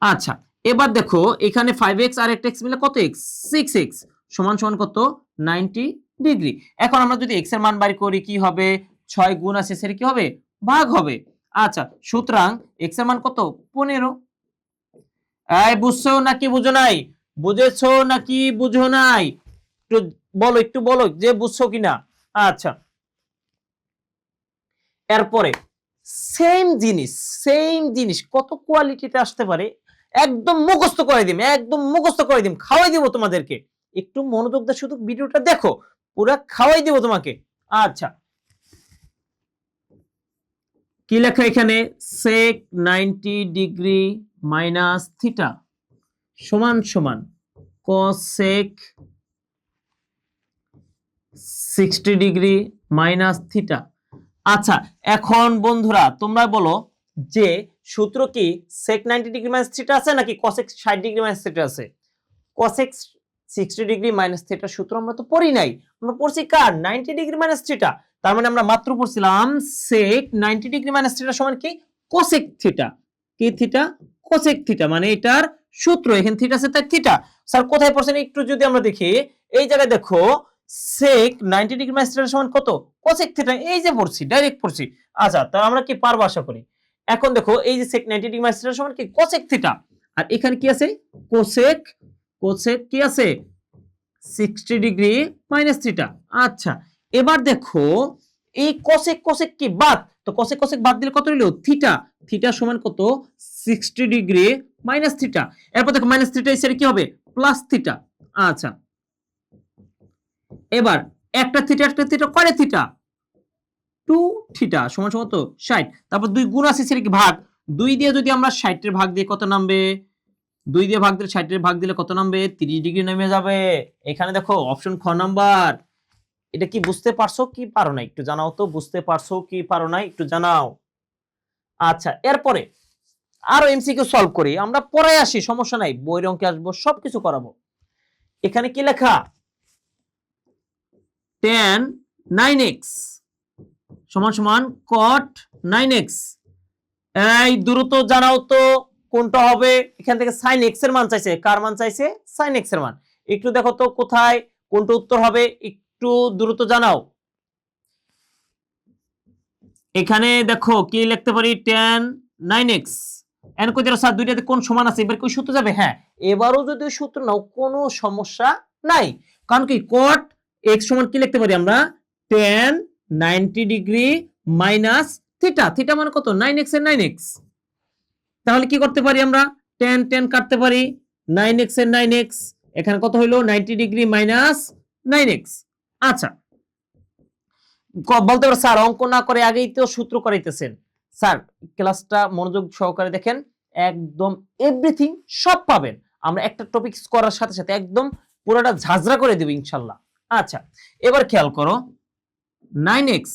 আচ্ছা এবার দেখো এখানে 5x আর একটা x মিলে কত x 6x সমান সমান কত 90 ডিগ্রি। এখন আমরা যদি x এর মান বের করি কি হবে 6 গুণ আছে কি হবে ভাগ হবে। আচ্ছা সুতরাং x এর মান কত 15। এই বুঝছো নাকি বুঝো নাই বুঝেছো নাকি বুঝো নাই একটু বলো যে বুঝছো কিনা। আচ্ছা এরপরে সেম জিনিস কত কোয়ালিটিতে আসতে পারে একদম মুখস্থ করে দিম খাওয়াই দিব তোমাদেরকে। একটু মনোযোগ দিয়ে শুধু ভিডিওটা দেখো পুরো খাওয়াই দিব তোমাকে। আচ্ছা কি লেখা এখানে sec 90 ডিগ্রি মাইনাস থিটা সমান সমান cosec 60 ডিগ্রি মাইনাস থিটা। আচ্ছা এখন বন্ধুরা তোমরা বলো যে সূত্র কি sec 90 ডিগ্রি মাইনাস থিটা আছে নাকি cosec 60 ডিগ্রি মাইনাস থিটা আছে। cosec 60 ডিগ্রি মাইনাস থিটা সূত্র আমরা তো পড়ি নাই, আমরা পড়ছি কার 90 ডিগ্রি মাইনাস থিটা। তার মানে আমরা মাত্র পড়ছিলাম sec 90 ডিগ্রি মাইনাস থিটা সমান কি cosec থিটা। কি থিটা cosec থিটা মানে এটার সূত্র এখানে থিটা আছে তাই থিটা। স্যার কোথায় পড়ছেন একটু যদি আমরা দেখি এই জায়গায় দেখো sec 90 ডিগ্রি মাইনাস থিটা সমান কত cosec থিটা এই যে পড়ছি ডাইরেক্ট পড়ছি। আচ্ছা তাহলে আমরা কি পারবো আশা করি। এখন দেখো এই যে sec 90 ডিগ্রি মাইনাস থিটা সমান কি cosec থিটা আর এখানে কি আছে cosec কি আছে 60 ডিগ্রি মাইনাস থিটা। আচ্ছা এবার দেখো এই কোসেক কোসেক কি বাদ, তো কোসেক কোসেক বাদ দিলে কত হলো থিটা, থিটা সমান কত 60 ডিগ্রি মাইনাস থিটা। এরপর দেখো মাইনাস থিটা এর কি হবে প্লাস থিটা। আচ্ছা এবার একটা থিটা কয়টা থিটা 2 থিটা সমান সমান তো 60, তারপর 2 গুণ আছে সেটা কি ভাগ, 2 দিয়ে যদি আমরা 60 এর ভাগ দিয়ে কত নামবে, 2 দিয়ে ভাগ দিলে 60 এর ভাগ দিলে কত নামবে 30 ডিগ্রি নেমে যাবে। এখানে দেখো অপশন খ নাম্বার। এটা কি বুঝতে পারছো কি পারো না একটু জানাও তো, বুঝতে পারছো কি পারো না একটু জানাও। আচ্ছা এরপরে আরো এমসিকিউ সলভ করি, আমরা পরে আসি সমস্যা নাই, বইয়ের অঙ্কে আসবো সবকিছু করাবো। এখানে কি লেখা tan 9x সমান সমান cot 9x। এই দ্রুত জানাও তো কোনটা হবে। এখান থেকে sin x এর মান চাইছে, কার মান চাইছে sin x এর মান। একটু দেখো তো কোথায় কোনটা উত্তর হবে, একটু দ্রুত জানাও। এখানে দেখো কি লিখতে পারি tan 9x এন কই দিরা স্যার দুইটাতে কোন সমান আছে, এবার কই সূত্র যাবে, হ্যাঁ এবারও যদি সূত্র নাও কোনো সমস্যা নাই, কারণ কি cot x সমান কি লিখতে পারি আমরা tan 90 degree minus theta, theta মানে কত 9x এর 9x। তাহলে কি করতে পারি আমরা tan tan কাটতে পারি 9x এর 9x, এখানে কত হইলো 90 ডিগ্রি মাইনাস 9x। আচ্ছা বলতে পারো স্যার অঙ্ক না করে আগেই তো সূত্র করাইতেছেন। স্যার ক্লাসটা মনোযোগ সহকারে দেখেন, একদম এভরিথিং সব পাবেন, আমরা একটা টপিক করার সাথে সাথে একদম পুরোটা ঝাঁঝরা করে দেব ইনশাল্লাহ। আচ্ছা এবার খেয়াল করো 9x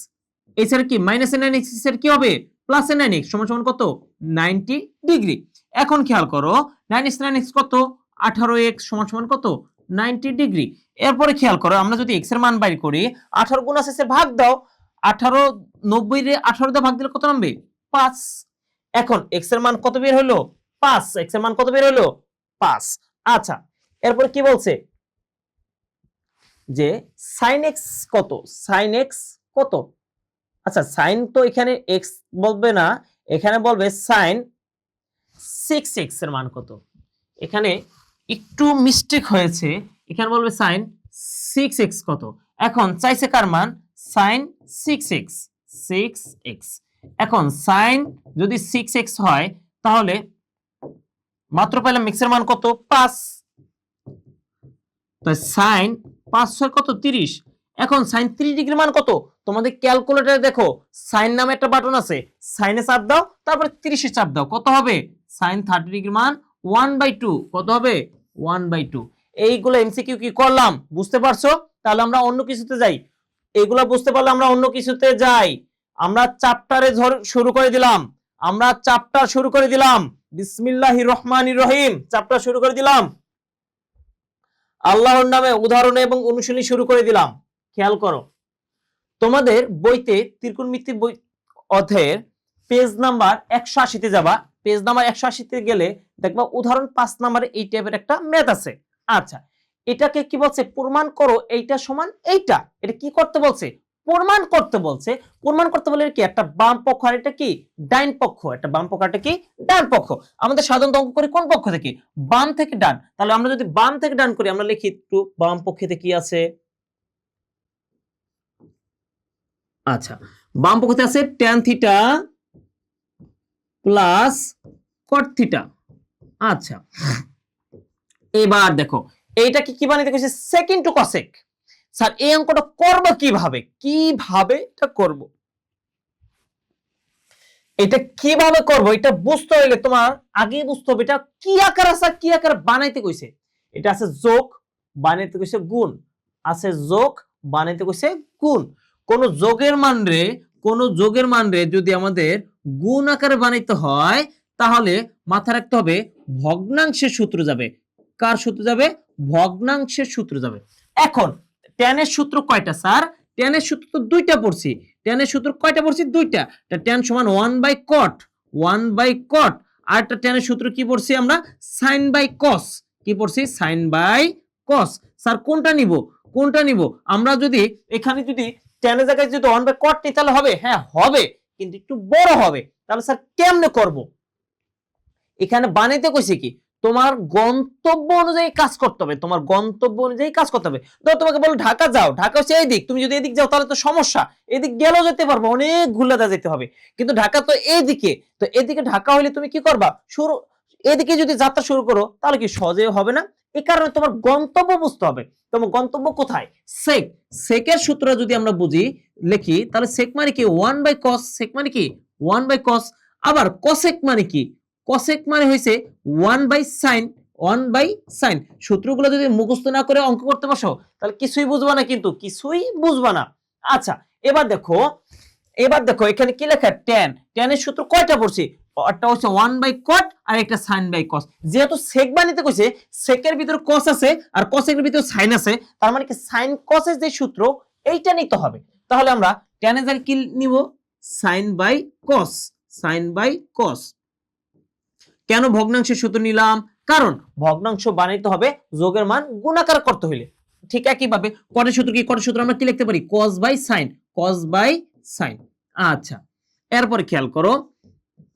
এছাড়া কি মাইনাস 9x এর কি হবে প্লাস 9x সমান সমান কত 90 ডিগ্রি। এখন খেয়াল করো 9x 9x কত 18x সমান সমান কত 90 ডিগ্রি। এরপরে খেয়াল করো আমরা যদি x এর মান বাইর করি 18 গুণ আছে ভাগ দাও, 18 90 রে 18 দিয়ে ভাগ দিলে কত নামবে 5। এখন x এর মান কত বের হলো 5, x এর মান কত বের হলো 5। আচ্ছা এরপর কি বলছে যে sin x কত, sin x কত, আচ্ছা sin তো এখানে x বলবে না, এখানে বলবে sin 6x এর মান কত। এখানে একটু মিস্টেক হয়েছে, এখানে বলবে sin 6x কত। এখন চাইছে কার মান sin 6x, 6x। এখন sin যদি 6x হয় তাহলে মাত্র পেলাম x এর মান কত 5, তাই sin 5 6 কত 30। এখন sin 30 ডিগ্রি মান কত, তোমাদের ক্যালকুলেটরে দেখো sin নামে একটা বাটন আছে, সাইনে চাপ দাও তারপরে 30 এ চাপ দাও, কত হবে sin 30 ডিগ্রি মান 1/2, কত হবে 1/2। এইগুলো এমসিকিউ কি করলাম বুঝতে পারছো, তাহলে আমরা অন্য কিছুতে যাই। এইগুলো বুঝতে পারলে আমরা অন্য কিছুতে যাই। আমরা চ্যাপ্টারে শুরু করে দিলাম, আমরা চ্যাপ্টার শুরু করে দিলাম, বিসমিল্লাহির রহমানির রহিম চ্যাপ্টার শুরু করে দিলাম, আল্লাহর নামে উদাহরণ এবং অনুশীলনী শুরু করে দিলাম। খেয়াল করো তোমাদের বইতে ত্রিকোণমিতির বই অধ্যায়ের পেজ নাম্বার 180 তে যাবা, পেজ নাম্বার 180 তে গেলে দেখবা উদাহরণ 5 নম্বরে এই টাইপের একটা ম্যাথ আছে। আচ্ছা এটাকে কি বলছে প্রমাণ করো এইটা সমান এইটা, এটা কি করতে বলছে প্রমাণ করতে বলছে। প্রমাণ করতে বলে কি একটা বাম পক্ষ আর এটা কি ডান পক্ষ, একটা বাম পক্ষ আর এটা কি ডান পক্ষ। আমাদের সাধারণত অঙ্ক করি কোন পক্ষ থেকে বাম থেকে ডান, তাহলে আমরা যদি বাম থেকে ডান করি আমরা লিখি একটু বাম পক্ষে কি আছে। আচ্ছা বাম পক্ষে আছে tan theta plus cot theta. আচ্ছা এবার দেখো এইটাকে কি বানাইতে কইছে সেকেন্ড টু কসেক। স্যার এই অঙ্কটা করব কিভাবে, কিভাবে এটা করব, এটা কিভাবে করব এটা বুঝতে হইলে তোমার আগেই বুঝতে হবে এটা কি আকার আছে কি আকার বানাইতে কইছে। এটা আছে যোগ বানাইতে কইছে গুণ, আছে যোগ বানাইতে কইছে গুণ। কোন যোগের মান রে যদি আমাদের গুণ আকারে বানাইতে হয় তাহলে মাথায় রাখতে হবে ভগ্নাংশের সূত্র যাবে। কার সূত্র যাবে ভগ্নাংশের সূত্র যাবে। এখন tan এর সূত্র কয়টা স্যার, tan এর সূত্র তো দুইটা পড়ছি, tan এর সূত্র কয়টা পড়ছি দুইটা, tan সমান 1/cot, 1/cot, আর একটা tan এর সূত্র কি পড়ছি আমরা sin/cos, কি পড়ছি sin/cos। স্যার কোনটা নিব আমরা যদি এখানে যদি tan এর জায়গায় যদি 1/cot নিই তাহলে হবে, হ্যাঁ হবে কিন্তু একটু বড় হবে। তাহলে স্যার কেমনে করব, এখানে বানাইতে কইছে কি তোমার গন্তব্য অনুযায়ী কাজ করতে হবে, তোমার গন্তব্য অনুযায়ী কাজ করতে হবে। ধরো তোমাকে বলো ঢাকা যাও, ঢাকা হচ্ছে এই দিক, তুমি যদি এদিক যাও তাহলে তো সমস্যা, এদিক গেলেও যেতে পারবো, অনেক ঘুরলাদা যেতে হবে, কিন্তু ঢাকা তো এইদিকে, তো এদিকে ঢাকা হইলে তুমি কি করবা, শুরু এদিকে যদি যাত্রা শুরু করো তাহলে কি সহজে হবে না, এই কারণে তোমার গন্তব্য বুঝতে হবে। তোমার গন্তব্য কোথায়, সেক, সেকের সূত্র যদি আমরা বুঝি লিখি তাহলে সেক মানে কি 1/cos, সেক মানে কি 1/cos, আবার cosec মানে কি, cosec মানে হইছে 1/sin, 1/sin। সূত্রগুলো যদি মুখস্থ না করে অঙ্ক করতে বসো তাহলে কিছুই বুঝবা না, কিন্তু কিছুই বুঝবা না। আচ্ছা এবার দেখো, এবার দেখো এখানে কি লেখা, tan, tan এর সূত্র কয়টা পড়ছি, একটা হচ্ছে 1/cot আর একটা sin/cos। যেহেতু sec বানাইতে কইছে, sec এর ভিতরে cos আছে আর cosec এর ভিতরে sin আছে, তার মানে কি sin cos এর যে সূত্র এইটা নিতে হবে। তাহলে আমরা tan এর জায়গায় কি নিব, sin/cos, sin/cos। কেন ভগ্নাংশের সূত্র নিলাম, কারণ ভগ্নাংশ বানাইতে হবে যোগের মান গুণাকার করতে হইলে। ঠিক একইভাবে কটের সূত্র কি, কটের সূত্র আমরা কি লিখতে পারি, cos/sin, cos/sin। আচ্ছা এরপরে খেয়াল করো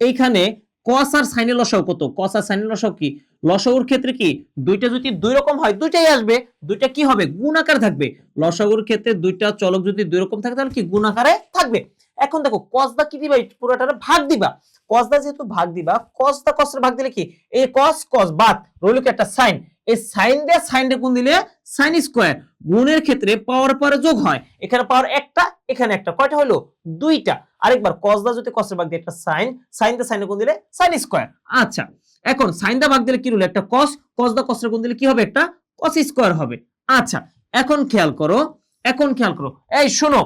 এইখানে cos আর sin এর লসাগু কত, cos আর sin এর লসাগু কি, লসাগুর ক্ষেত্রে কি দুইটা যদি দুই রকম হয় দুইটাই আসবে, দুইটা কি হবে গুণাকার থাকবে। লসাগুর ক্ষেত্রে দুইটা চলক যদি দুই রকম থাকে তাহলে কি গুণাকারে থাকবে। এখন দেখো cos দা কি দিবা, পুরোটারে ভাগ দিবা, cos দা যেহেতু ভাগ দিবা, cos দা cos এর ভাগ দিলে কি এই cos cos বাদ রইল কি একটা sin, এই sin দিয়ে sin রে গুণ দিলে sin স্কয়ার। গুণের ক্ষেত্রে পাওয়ার পরে যোগ হয়, এখানে পাওয়ার একটা এখানে একটা, কয়টা হলো দুইটা। আরেকবার cos দা যদি cos এর ভাগ দিয়ে একটা sin, sin দা sin এর গুণ দিলে sin স্কয়ার। আচ্ছা এখন sin দা ভাগ দিলে কি হলো একটা cos, cos দা cos এর গুণ দিলে কি হবে একটা cos স্কয়ার হবে। আচ্ছা এখন খেয়াল করো, এখন খেয়াল করো, এই শোনো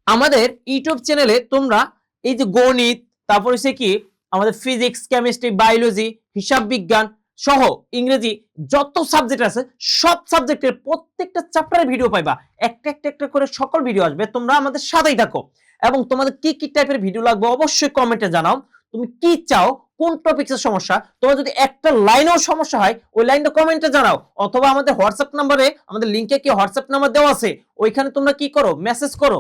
আমাদের ইউটিউব চ্যানেলে তোমরা এই যে গণিত, তারপর হচ্ছে কি আমাদের ফিজিক্স, কেমিস্ট্রি, বায়োলজি, হিসাব বিজ্ঞান সহ ইংরেজি যত সাবজেক্ট আছে সব সাবজেক্টের প্রত্যেকটা চ্যাপ্টারের ভিডিও পাইবা, একটা একটা একটা করে সকল ভিডিও আসবে, তোমরা আমাদের সাথেই থাকো। এবং তোমাদের কি কি টাইপের ভিডিও লাগবে অবশ্যই কমেন্টে জানাও, তুমি কি চাও, কোন টপিকের সমস্যা, তোমার যদি একটা লাইনেও সমস্যা হয় ওই লাইনটা কমেন্টে জানাও, অথবা আমাদের হোয়াটসঅ্যাপ নাম্বারে, আমাদের লিংকে কি হোয়াটসঅ্যাপ নাম্বার দেওয়া আছে, ওইখানে তোমরা কি করো মেসেজ করো,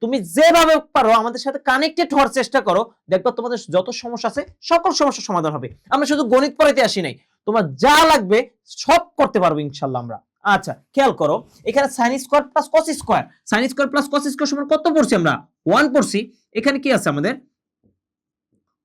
তুমি যেভাবে পারো আমাদের সাথে কানেক্টেড হওয়ার চেষ্টা করো, দেখবা তোমাদের যত সমস্যা আছে সকল সমস্যার সমাধান হবে। আমরা শুধু গণিত পড়াইতে আসি নাই, তোমার যা লাগবে সব করতে পারবো ইনশাআল্লাহ আমরা। আচ্ছা খেয়াল করো এখানে sin square plus cos square, sin square plus cos square সমান কত পড়ছি আমরা 1 পড়ছি, এখানে কি আছে আমাদের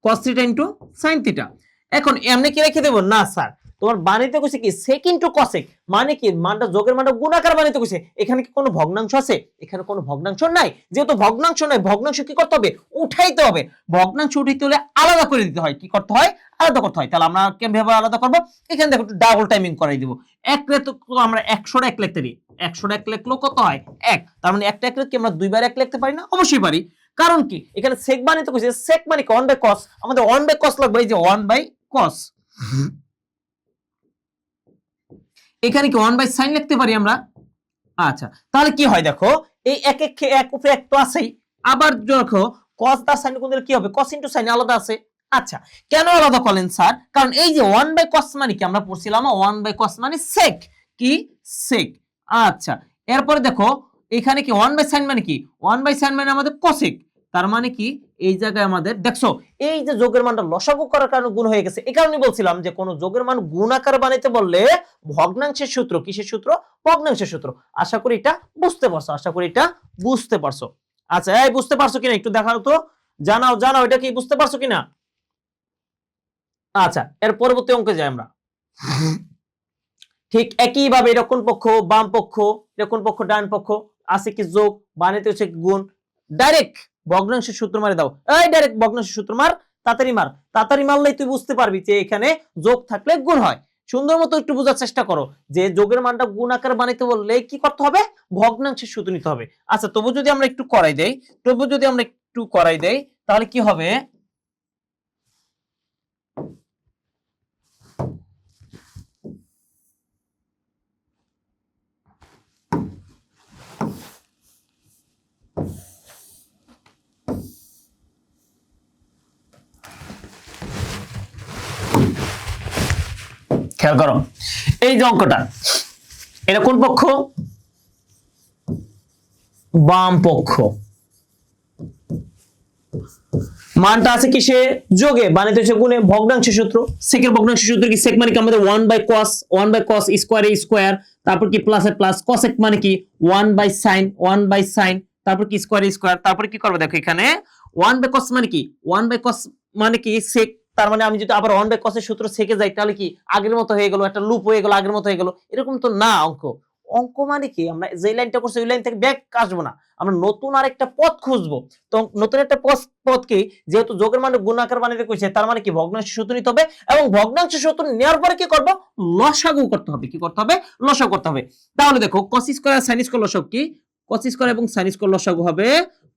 cos theta into sin theta. এখন এমনি কি রেখে দেব না স্যার, তোমার বানাইতে কইছে কি sec ইনটু cosec, মানে কি মানটা যোগের মানটা গুণাকার বানাইতে কইছে, এখানে কি কোনো ভগ্নাংশ আছে, এখানে কোনো ভগ্নাংশ নাই, যেহেতু ভগ্নাংশ নাই ভগ্নাংশ কি করতে হবে উঠাইতে হবে, ভগ্নাংশ উঠাইতে হলে আলাদা করে দিতে হয়, কি করতে হয় আলাদা করতে হয়। তাহলে আমরা কিভাবে আলাদা করব, এখানে দেখো একটু ডাবল টাইমিং করাই দিব, এক রে তো আমরা 100 টা এক লিখতে পারি, 100 টা এক লিখলো কত হয় 1, তার মানে একটা এক কি আমরা দুইবার এক লিখতে পারি না, অবশ্যই পারি। কারণ কি এখানে sec বানাইতে কইছে, sec মানে কি 1/cos, আমাদের 1/cos লাগবে, এই যে 1/cos, এখানে কি 1/sin লিখতে পারি আমরা। আচ্ছা তাহলে কি হয় দেখো এই এক এক এক উপরে এক তো আছেই, আবার দেখো cos দা sin কোন দিলে কি হবে cos sin আলাদা আছে। আচ্ছা কেন আলাদা করলেন স্যার, কারণ এই যে 1/cos মানে কি আমরা পড়ছিলাম 1/cos মানে sec, কি sec। আচ্ছা এরপরে দেখো এখানে কি 1/sin মানে কি 1/sin মানে আমাদের cosec, তার মানে কি এই জায়গায় আমাদের দেখছো এই যে যোগের মানটা লসাগু করার কারণে গুণ হয়ে গেছে। এই কারণে বলছিলাম যে কোন যোগের মান গুণাকার বানাইতে বললে ভগ্নাংশের সূত্র, কিসের সূত্র, ভগ্নাংশের সূত্র। আশা করি এটা বুঝতে পারছো, আশা করি এটা বুঝতে পারছো। আচ্ছা এই বুঝতে পারছো কিনা একটু দেখাও তো, জানাও জানাও এটা কি বুঝতে পারছো কিনা। আচ্ছা এর পরবর্তী অঙ্কে যাই আমরা। ঠিক একই ভাবে এটা কোন পক্ষ, বাম পক্ষ, এটা কোন পক্ষ, ডান পক্ষ, আছে কি যোগ, বানাইতে হচ্ছে গুণ, ডাইরেক্ট ভগ্নাংশের সূত্র মারে দাও, এই ডাইরেক্ট ভগ্নাংশের সূত্র মার, তাড়াতাড়ি মার, তাড়াতাড়ি মারলেই তুই বুঝতে পারবি যে এখানে যোগ থাকলে গুণ হয়। সুন্দর মতো একটু বোঝার চেষ্টা করো যে যোগের মানটা গুণ আকারে বানাইতে বললে কি করতে হবে, ভগ্নাংশের সূত্র নিতে হবে। আচ্ছা তবু যদি আমরা একটু করাই দেই, তবু যদি আমরা একটু করাই দেই তাহলে কি হবে, খেয়াল করো এই যে অঙ্কটা এটা কোন পক্ষ, বাম পক্ষ, মানটা আছে কিসে যোগে বানাইতে হচ্ছে গুণে ভগ্নাংশের সূত্র সেকের ভগ্নাংশের সূত্র কি সেক মানে কি আমাদের 1/cos স্কয়ারে স্কয়ার তারপর কি প্লাসে প্লাস cosec মানে কি 1/sin তারপর কি স্কয়ারে স্কয়ার তারপর কি করব দেখো এখানে 1/cos মানে কি 1/cos মানে কি sec তার মানে আমি যদি আবার 1/cos এর সূত্র সেকে যাই তাহলে কি আগের মতো হয়ে গেল একটা লুপ হয়ে গেল আগের মতো হয়ে গেল এরকম তো না অঙ্ক মানে কি আমরা যে লাইনটা করছি ওই লাইন থেকে ব্যাক আসবো না আমরা নতুন আরেকটা পথ খুঁজবো তো নতুন একটা পথ কি যেহেতু যোগের মানে গুণাকার বানাইতে কইছে তার মানে কি ভগ্নাংশ সূত্র নিতে হবে এবং ভগ্নাংশ সূত্র নেওয়ার পরে কি করব লসাগু করতে হবে কি করতে হবে লসাগু করতে হবে তাহলে দেখো cos স্কয়ার আর sin স্কয়ার লসাগু কি cos স্কয়ার এবং sin স্কয়ার লসাগু হবে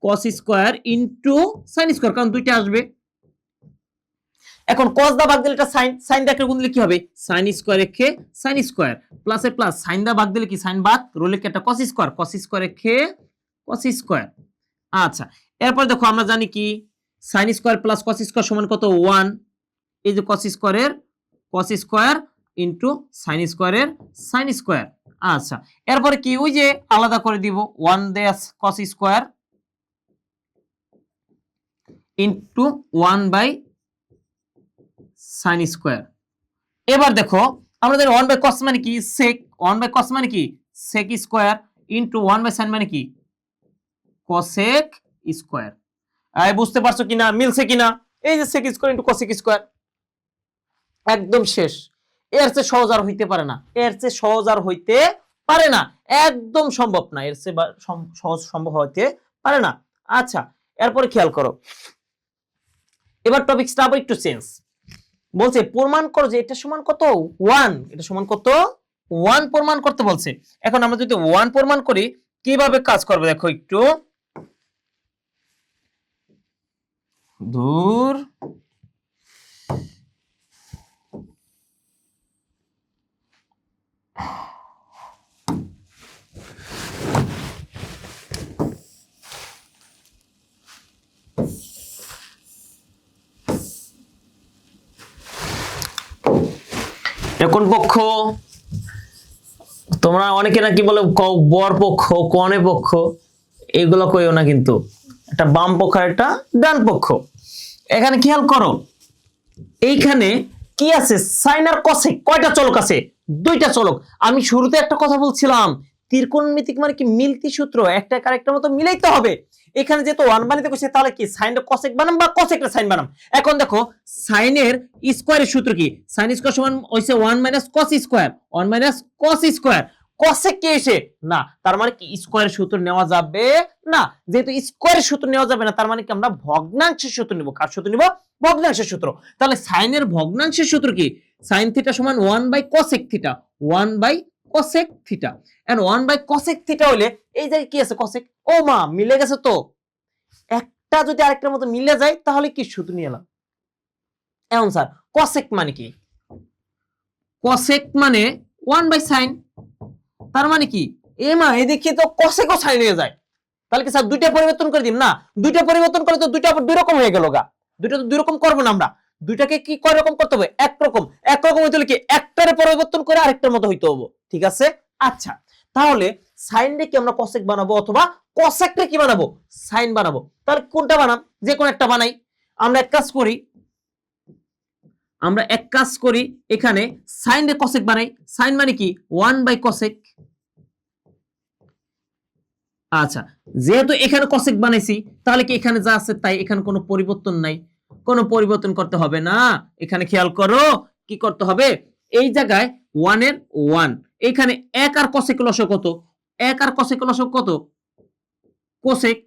cos স্কয়ার sin স্কয়ার কারণ দুইটা আসবে এখন cos দা ভাগ দিলে এটা sin দা গুণ দিলে কি হবে sin স্কয়ার রেখে sin স্কয়ার প্লাসে প্লাস sin দা ভাগ দিলে কি sin ভাগ রইল কি একটা cos স্কয়ার রেখে cos স্কয়ার আচ্ছা এরপর দেখো আমরা জানি কি sin square plus cos square সমান কত 1 এই যে cos স্কয়ারের cos square into sin স্কয়ারের sin square আচ্ছা এরপর কি ওই যে আলাদা করে দিব 1 দেয়া cos square into 1/sin square এবার দেখো আমাদের 1/cos মানে কি sec 1/cos মানে কি sec স্কয়ার ইনটু 1/sin মানে কি cosec স্কয়ার এই বুঝতে পারছো কিনা মিলছে কিনা এই যে sec square into cosec square একদম শেষ এর চেয়ে সহজ আর হইতে পারে না এর চেয়ে সহজ আর হইতে পারে না একদম সম্ভব না এর চেয়ে সহজ সম্ভব হইতে পারে না আচ্ছা এরপরে খেয়াল করো এবার টপিকসটা আবার একটু চেঞ্জ বলছে প্রমাণ করো যে এটা সমান কত 1 এটা সমান কত 1 প্রমাণ করতে বলছে এখন আমরা যদি 1 প্রমাণ করি কিভাবে কাজ করবে দেখো একটু দূর কোন পক্ষ তোমরা অনেকে নাকি বলে বর পক্ষ কনে পক্ষ এগুলো কইও না কিন্তু একটা বাম পক্ষ আর একটা ডান পক্ষ এখানে খেয়াল করো এইখানে কি আছে সাইন আর কসেক কয়টা চলক আছে দুইটা চলক আমি শুরুতে একটা কথা বলছিলাম ত্রিকোণমিতিক মানে কি মিলতি সূত্র একটা আরেকটার মতো মিলাইতে হবে এখানে যেহেতু 1 বানাইতে কইছে তাহলে কি সাইনটা কসেক বানাম বা কসেকটা সাইন বানাম এখন দেখো সাইনের স্কয়ারের সূত্র কি সাইন স্কয়ার সমান হইছে 1 cos square 1 cos square cosec কি হইছে না তার মানে কি স্কয়ারের সূত্র নেওয়া যাবে না যেহেতু স্কয়ারের সূত্র নেওয়া যাবে না তার মানে কি আমরা ভগ্নাংশের সূত্র নিব কার সূত্র নিব ভগ্নাংশের সূত্র তাহলে সাইনের ভগ্নাংশের সূত্র কি sin থিটা সমান 1/cosec theta 1/cosec theta and 1/cosec theta হইলে এই জায়গায় কি আছে cosec ও মা মিলে গেছে তো একটা যদি আরেকটার মতো মিলে যায় তাহলে কি সূত্র নিয়ে এলাম এখন স্যার cosec মানে কি cosec মানে 1/sin তার মানে কি এ মা এই দেখি তো cosec ও sin হয়ে যায় তাহলে কি স্যার দুইটা পরিবর্তন করে দিম না দুইটা পরিবর্তন করে তো দুইটা আবার দুই রকম হয়ে গেল গা দুইটা তো দুই রকম করব না আমরা দুইটাকে কি কয় রকম করতে হবে একরকম হইতে হলে কি একটারে পরিবর্তন করে আরেকটার মতো হইতে হবে ঠিক আছে আচ্ছা তাহলে sin রে কি আমরা cosec বানাবো অথবা cosec রে কি বানাবো sin বানাবো তাহলে কোনটা বানাম যে কোন একটা বানাই আমরা এক কাজ করি এখানে sin রে cosec বানাই sin মানে কি 1/cosec আচ্ছা যেহেতু এখানে cosec বানাইছি তাহলে কি এখানে যা আছে তাই এখানে কোনো পরিবর্তন নাই কোনো পরিবর্তন করতে হবে না এখানে খেয়াল করো কি করতে হবে এই জায়গায় 1 এর 1 এখানে 1 আর cosec লসক কত 1 আর cosec লসক কত cosec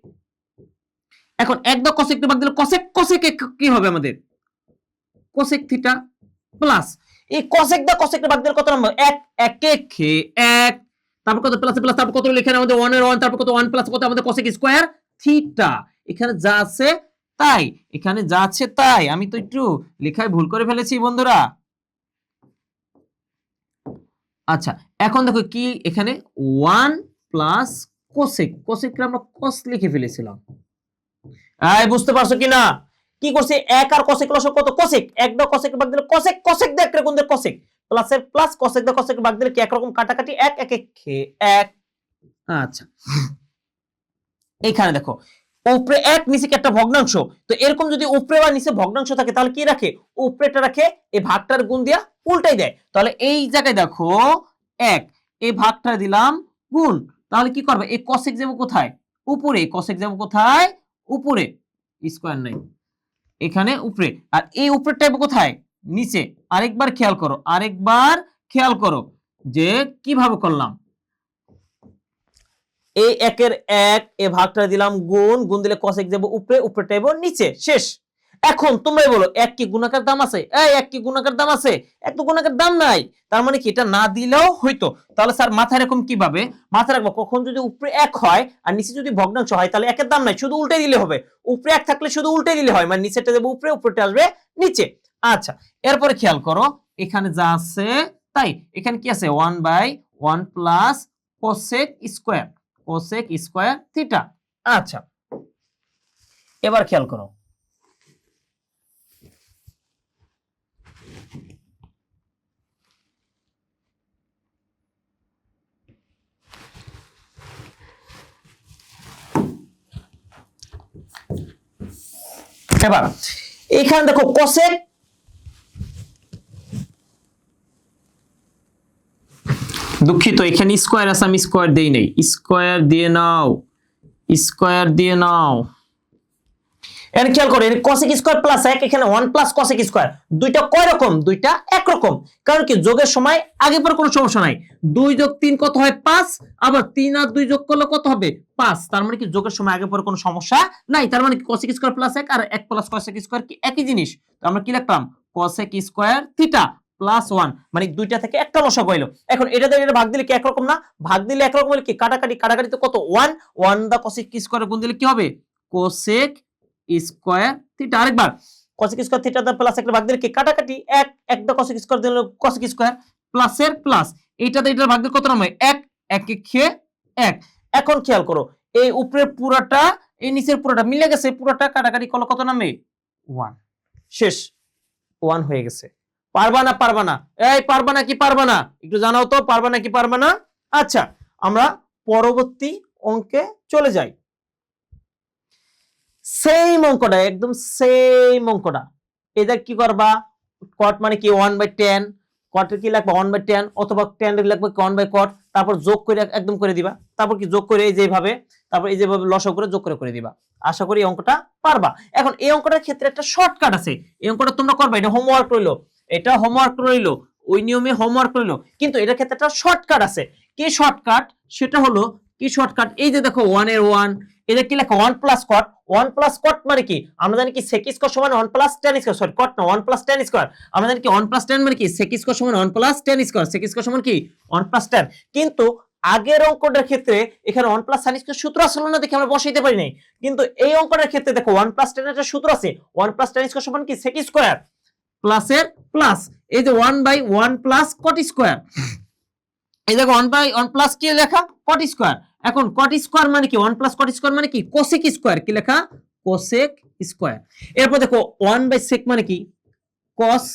এখন 1 দ্বারা cosec কে ভাগ দিলে cosec কি হবে আমাদের cosec থিটা প্লাস এই cosec দ্বারা cosec কে ভাগ দিলে কত নাম্বার 1 1 কে 1 তারপর কত প্লাস প্লাস তারপর কত লিখে আমাদের 1 এর 1 তারপর কত 1 প্লাস কত আমাদের cosec স্কয়ার থিটা এখানে যা আছে তাই এখানে যা আছে তাই আমি তো একটু লেখায় ভুল করে ফেলেছি বন্ধুরা আচ্ছা এখন দেখো কি এখানে 1 প্লাস cosec কে আমরা cos লিখে ফেলেছিলাম এই বুঝতে পারছো কিনা কি করছে 1 আর cosec লসক কত cosec 1 দাও cosec ভাগ দিলে cosec দেখ রে কোন দে cosec প্লাসের প্লাস cosec দাও cosec ভাগ দিলে কি এক রকম কাটাকাটি 1 1 1 1 আচ্ছা এইখানে দেখো উপরে এক নিচে কি একটা ভগ্নাংশ, তো এরকম যদি উপরে বা নিচে ভগ্নাংশ থাকে তাহলে কি রাখে, উপরেটা রাখে, এই ভাগটার গুণ দিয়া উল্টাই দেয়। তাহলে এই জায়গায় দেখো এক, এই ভাগটা দিলাম গুণ, তাহলে কি করবে, এই cosec যাবে কোথায়, উপরে, cosec যাবে কোথায়, উপরে, স্কয়ার নাই এখানে উপরে, আর এই উপরেরটা যাবে কোথায়, নিচে। আরেকবার খেয়াল করো, আরেকবার খেয়াল করো যে কিভাবে করলাম, এই একের এক, এ ভাগটা দিলাম গুণ, গুণ দিলে cosec যাবে উপরে, উপরেটা যাবে নিচে, শেষ। এখন তোমরাই বলো এক কি গুণাকার দাম আছে, এই এক কি গুণাকার দাম আছে, এক তো গুণাকার দাম নাই, তার মানে কি এটা না দিলেও হইতো। তাহলে স্যার মাথায় এরকম কিভাবে মাথায় রাখবো, কখন যদি উপরে এক হয় আর নিচে যদি ভগ্নাংশ হয় তাহলে একের দাম নাই, শুধু উল্টে দিলে হবে, উপরে এক থাকলে শুধু উল্টে দিলে হয়, মানে নিচেটা যাবে উপরে, উপরেটা আসবে নিচে। আচ্ছা, এরপরে খেয়াল করো এখানে যা আছে তাই, এখানে কি আছে 1/1 plus cosec square, cosec square theta. আচ্ছা, এবার খেয়াল করো এবার এখানে দেখো cosec, দুঃখিত এখানে স্কয়ার আছে, আমি স্কয়ার দেই নাই, স্কয়ার দিয়ে নাও, স্কয়ার দিয়ে নাও। এখানে খেয়াল করো cosec স্কয়ার প্লাস 1, এখানে 1 প্লাস cosec স্কয়ার, দুইটা কয় রকম, দুইটা এক রকম, কারণ কি যোগের সময় আগে পরে কোনো সমস্যা নাই, 2 যোগ 3 কত হয় 5, আবার 3 আর 2 যোগ করলে কত হবে 5, তার মানে কি যোগের সময় আগে পরে কোনো সমস্যা নাই, তার মানে কি cosec স্কয়ার প্লাস 1 আর 1 প্লাস cosec স্কয়ার কি একই জিনিস, তো আমরা কি লিখলাম cosec স্কয়ার থিটা প্লাস 1, মানে দুইটা থেকে একটা লসাগু হইলো। এখন এটা দিয়ে এটা ভাগ দিলে কি একরকম না, ভাগ দিলে একরকম হলে কি কাটাকাটি, কাটাকাটি তো কত 1 দা cosec স্কয়ার গুণ দিলে কি হবে cosec স্কয়ার থিটা, আরেকবার cosec স্কয়ার থিটা দা প্লাস একটা ভাগ দিলে কি কাটাকাটি, 1 1 দা cosec স্কয়ার দিলে cosec স্কয়ার প্লাসের প্লাস, এইটাতে এটার ভাগ দিলে কত নামে 1 1 এ খেয়ে 1। এখন খেয়াল করো এই উপরের পুরাটা এই নিচের পুরাটা মিলে গেছে, পুরাটা কাটাকাটি করলে কত নামে 1, শেষ, 1 হয়ে গেছে। পারবা না পারবা না, এই পারবা না কি পারবা না, একটু জানাও তো পারবা না কি পারবা না। আচ্ছা, আমরা পরবর্তী অঙ্কে চলে যাই। সেম অঙ্কটা, একদম সেম অঙ্কটা, এদের কি করবা, cot মানে কি 1/10, cot এর কি লিখবা 1/10, অথবা tan এর লিখবা 1/cot, তারপর যোগ করে একদম করে দিবা, তারপর কি যোগ করে এই যেভাবে, তারপর এই যেভাবে লসাগু করে যোগ করে দিবা। আশা করি এই অঙ্কটা পারবা। এখন এই অঙ্কটার ক্ষেত্রে একটা শর্টকাট আছে, এই অঙ্কটা তোমরা করবা, এটা হোমওয়ার্ক রইলো, এটা হোমওয়ার্ক রইলো, ওই নিয়মে হোমওয়ার্ক রইলো, কিন্তু এটার ক্ষেত্রে একটা শর্টকাট আছে। কি শর্টকাট, সেটা হলো কি শর্টকাট, এই যে দেখো 1 এর 1, এটা কি লেখা 1 প্লাস cot, 1 প্লাস cot মানে কি আমরা জানি কি sec স্কয়ার সমান 1 plus tan square, sorry cot না 1 প্লাস tan স্কয়ার, আমরা জানি কি 1 প্লাস tan মানে কি sec স্কয়ার সমান 1 plus tan square, sec square সমান কি 1 প্লাস tan, কিন্তু আগের অঙ্কটার ক্ষেত্রে এখানে 1 প্লাস sin স্কয়ার সূত্র আসলে না দেখে আমরা বসাইতে পারি নাই, কিন্তু এই অঙ্কটার ক্ষেত্রে দেখো 1 প্লাস tan এর সূত্র আছে, 1 প্লাস tan স্কয়ার সমান কি sec স্কয়ার প্লাসের প্লাস, এই যে 1/1 প্লাস cot স্কয়ার, এই দেখো 1/1 প্লাস কি লেখা cot স্কয়ার, এখন cot স্কয়ার মানে কি 1 প্লাস cot স্কয়ার মানে কি cosec স্কয়ার, কি লেখা cosec স্কয়ার, এরপর দেখো 1/sec মানে কি cos,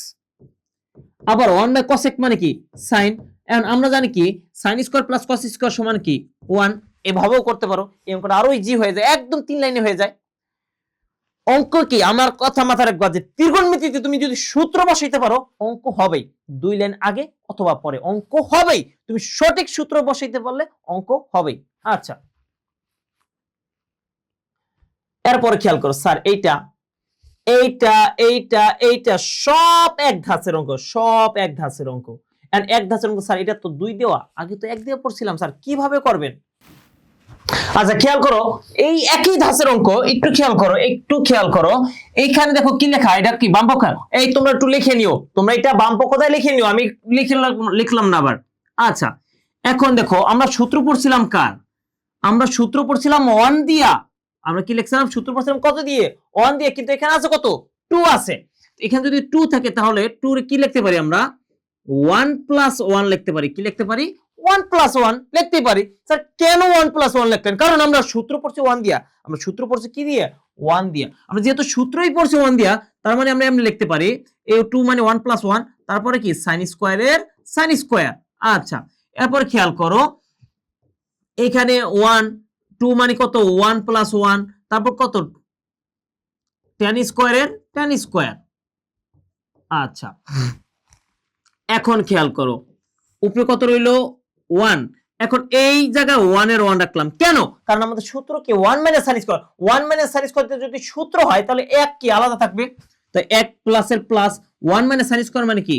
আবার 1/cosec মানে কি sin, এখন আমরা জানি কি sin square plus cos square সমান কি 1, এভাবেও করতে পারো, এই অঙ্কটা আরো ইজি হয়ে যায়, একদম 3 লাইনে হয়ে যায়। অঙ্ক কি আমার কথা মাথায় রাখবা যে ত্রিকোণমিতিতে তুমি যদি সূত্র বসাইতে পারো অঙ্ক হবেই, 2 লাইন আগে অথবা পরে অঙ্ক হবেই, তুমি সঠিক সূত্র বসাইতে পারলে অঙ্ক হবেই। আচ্ছা, এরপরে খেয়াল করো স্যার এইটা এইটা এইটা এইটা সব এক ধাঁচের অঙ্ক, সব এক ধাঁচের অঙ্ক, এন্ড এক ধাঁচের অঙ্ক স্যার, এটা তো 2 দেওয়া, আগে তো 1 দিয়ে পড়ছিলাম স্যার, কিভাবে করবেন। আচ্ছা খেয়াল করো এই একই ধাঁচের অঙ্ক, একটু খেয়াল করো, একটু খেয়াল করো, এইখানে দেখো কি লেখা, এটা কি বাম পক্ষ, এই তোমরা একটু লিখে নিও, তোমরা এটা বাম পক্ষটাই লিখে নিও, আমি লিখলাম না আবার। আচ্ছা, এখন দেখো আমরা সূত্র পড়ছিলাম কার, আমরা সূত্র পড়ছিলাম 1 দিয়া, আমরা কি লিখছিলাম সূত্র পড়ছিলাম কত দিয়ে 1 দিয়ে, কিন্তু এখানে আছে কত 2 আছে, এখানে যদি 2 থাকে তাহলে 2 এর কি লিখতে পারি আমরা 1 প্লাস 1 লিখতে পারি, কি লিখতে পারি 1 প্লাস 1 লিখতে পারি। স্যার কেন 1 প্লাস 1 লিখতেন, কারণ আমরা সূত্র পড়ছি 1 দিয়া, আমরা সূত্র পড়ছি কি দিয়ে 1 দিয়া, আমরা যেহেতু সূত্রই পড়ছি 1 দিয়া, তার মানে আমরা এমনি লিখতে পারি এই 2 মানে 1 প্লাস 1, তারপরে কি sin স্কয়ারের sin স্কয়ার। আচ্ছা, এরপর খেয়াল করো এখানে 1 2 মানে কত 1 প্লাস 1, তারপর কত tan স্কয়ারের tan স্কয়ার। আচ্ছা এখন খেয়াল করো উপরে কত রইলো 1, এখন এই জায়গায় 1 এর 1 রাখলাম কেন? কারণ আমাদের সূত্র কি 1 minus sin square, 1 minus sin square যদি সূত্র হয় তাহলে 1 কি আলাদা থাকবে, তো 1 প্লাসের প্লাস 1 মাইনাস sin স্কয়ার মানে কি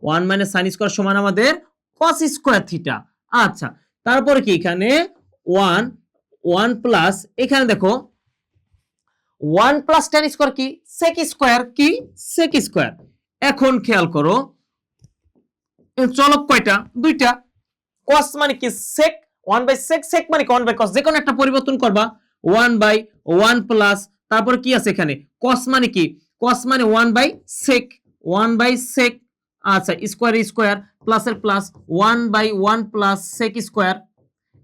1 মাইনাস sin স্কয়ার সমান আমাদের cos স্কয়ার থিটা। আচ্ছা তারপরে কি এখানে 1 প্লাস এখানে দেখো 1 প্লাস tan স্কয়ার কি sec স্কয়ার, কি sec স্কয়ার। এখন খেয়াল করো চলক কয়টা, দুইটা, cos মানে কি sec, 1 বাই sec, sec মানে কি 1 বাই cos, যে কোনো একটা পরিবর্তন করবা 1 বাই 1 প্লাস তারপর কি আছে এখানে cos মানে কি cos মানে 1 বাই sec, 1 বাই sec। আচ্ছা স্কয়ার স্কয়ার প্লাসের plus 1 by 1 plus sec square.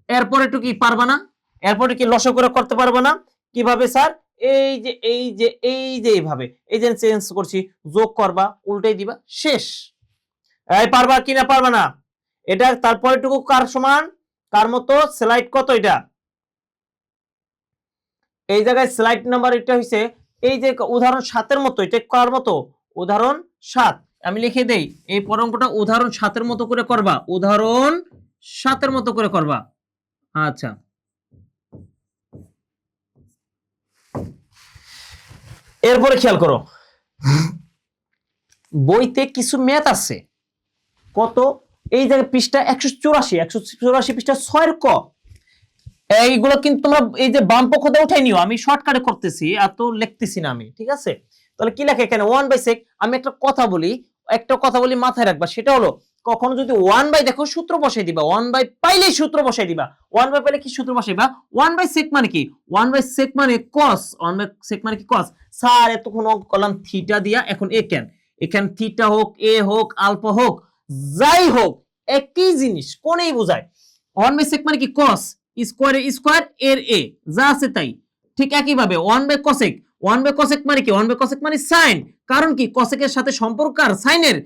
এরপর একটু কি পারবা না, এরপরে কি লসাগু করে করতে পারবা না, কিভাবে স্যার এই যে এইভাবে এই যে চেঞ্জ করছি, যোগ করবা উল্টাই দিবা শেষ। এই পারবা কি না পারবা না, এটা তারপরেটুকু কার সমান, কার মতো স্লাইড কত, এটা এই জায়গায় স্লাইড নাম্বার এটা হইছে এই যে উদাহরণ 7 এর মতো, এটা কার মতো উদাহরণ 7, আমি লিখে দেই এই পরের অঙ্কটা উদাহরণ 7 এর মতো করে করবা, উদাহরণ 7 এর মতো করে করবা। আচ্ছা এরপরে খেয়াল করো বইতে কিছু ম্যাথ আছে, কত এই জায়গায় পৃষ্ঠা 184 পৃষ্ঠা 6 এর ক, এইগুলো কিন্তু তোমরা এই যে বাম পক্ষ দিয়ে উঠাই নিও, আমি শর্টকাটে করতেছি এত লিখতেছি না আমি, ঠিক আছে? তাহলে কি লেখা এখানে 1 বাই sec, আমি একটা কথা বলি মাথায় রাখবা, সেটা হলো কখনো যদি 1 বাই দেখো সূত্র বসাই দিবা, 1 বাই পাইলেই সূত্র বসাই দিবা, 1 বাই পাইলে কি সূত্র বসাইবা 1 বাই sec মানে কি 1 বাই sec মানে cos, 1 বাই sec মানে কি cos। স্যার এতক্ষণ অঙ্ক করলাম থিটা দিয়া, এখন এ কেন, এখানে থিটা হোক এ হোক আলফা হোক যাই হোক একই জিনিস কোনই বোঝায়, 1 বাই sec মানে কি cos স্কয়ার স্কয়ার এর এ যা আছে তাই, ঠিক একই ভাবে 1 বাই cosec, 1 বাই cosec মানে কি 1 বাই cosec মানে sin, কারণ কি cosec এর সাথে সম্পর্ক আর sin এর,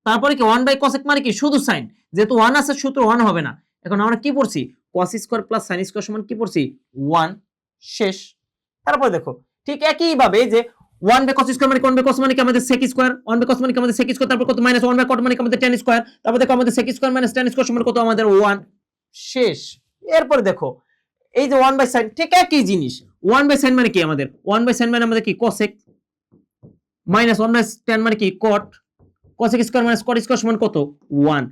তারপরে কি 1 বাই cosec মানে কি শুধু sin, যেহেতু 1 আছে সূত্র 1 হবে না। এখন আমরা কি পড়ছি cos square plus sin square সমান কি পড়ছি 1 শেষ। তারপর দেখো ঠিক একই ভাবে যে 1 বাই cos স্কয়ার মানে 1 বাই cos মানে কি আমাদের sec স্কয়ার, 1 বাই cos মানে কি আমাদের sec স্কয়ার, তারপর কত মাইনাস 1 বাই cot মানে কি আমাদের tan স্কয়ার, তারপর দেখো আমাদের sec square minus tan square সমান কত আমাদের 1 শেষ। এরপর দেখো এই যে 1 বাই sin ঠিক একই জিনিস, 1 বাই sin মানে কি আমাদের 1 বাই sin মানে আমাদের কি cosec মাইনাস 1 বাই tan মানে কি cot, cosec square minus cot square সমান কত 1।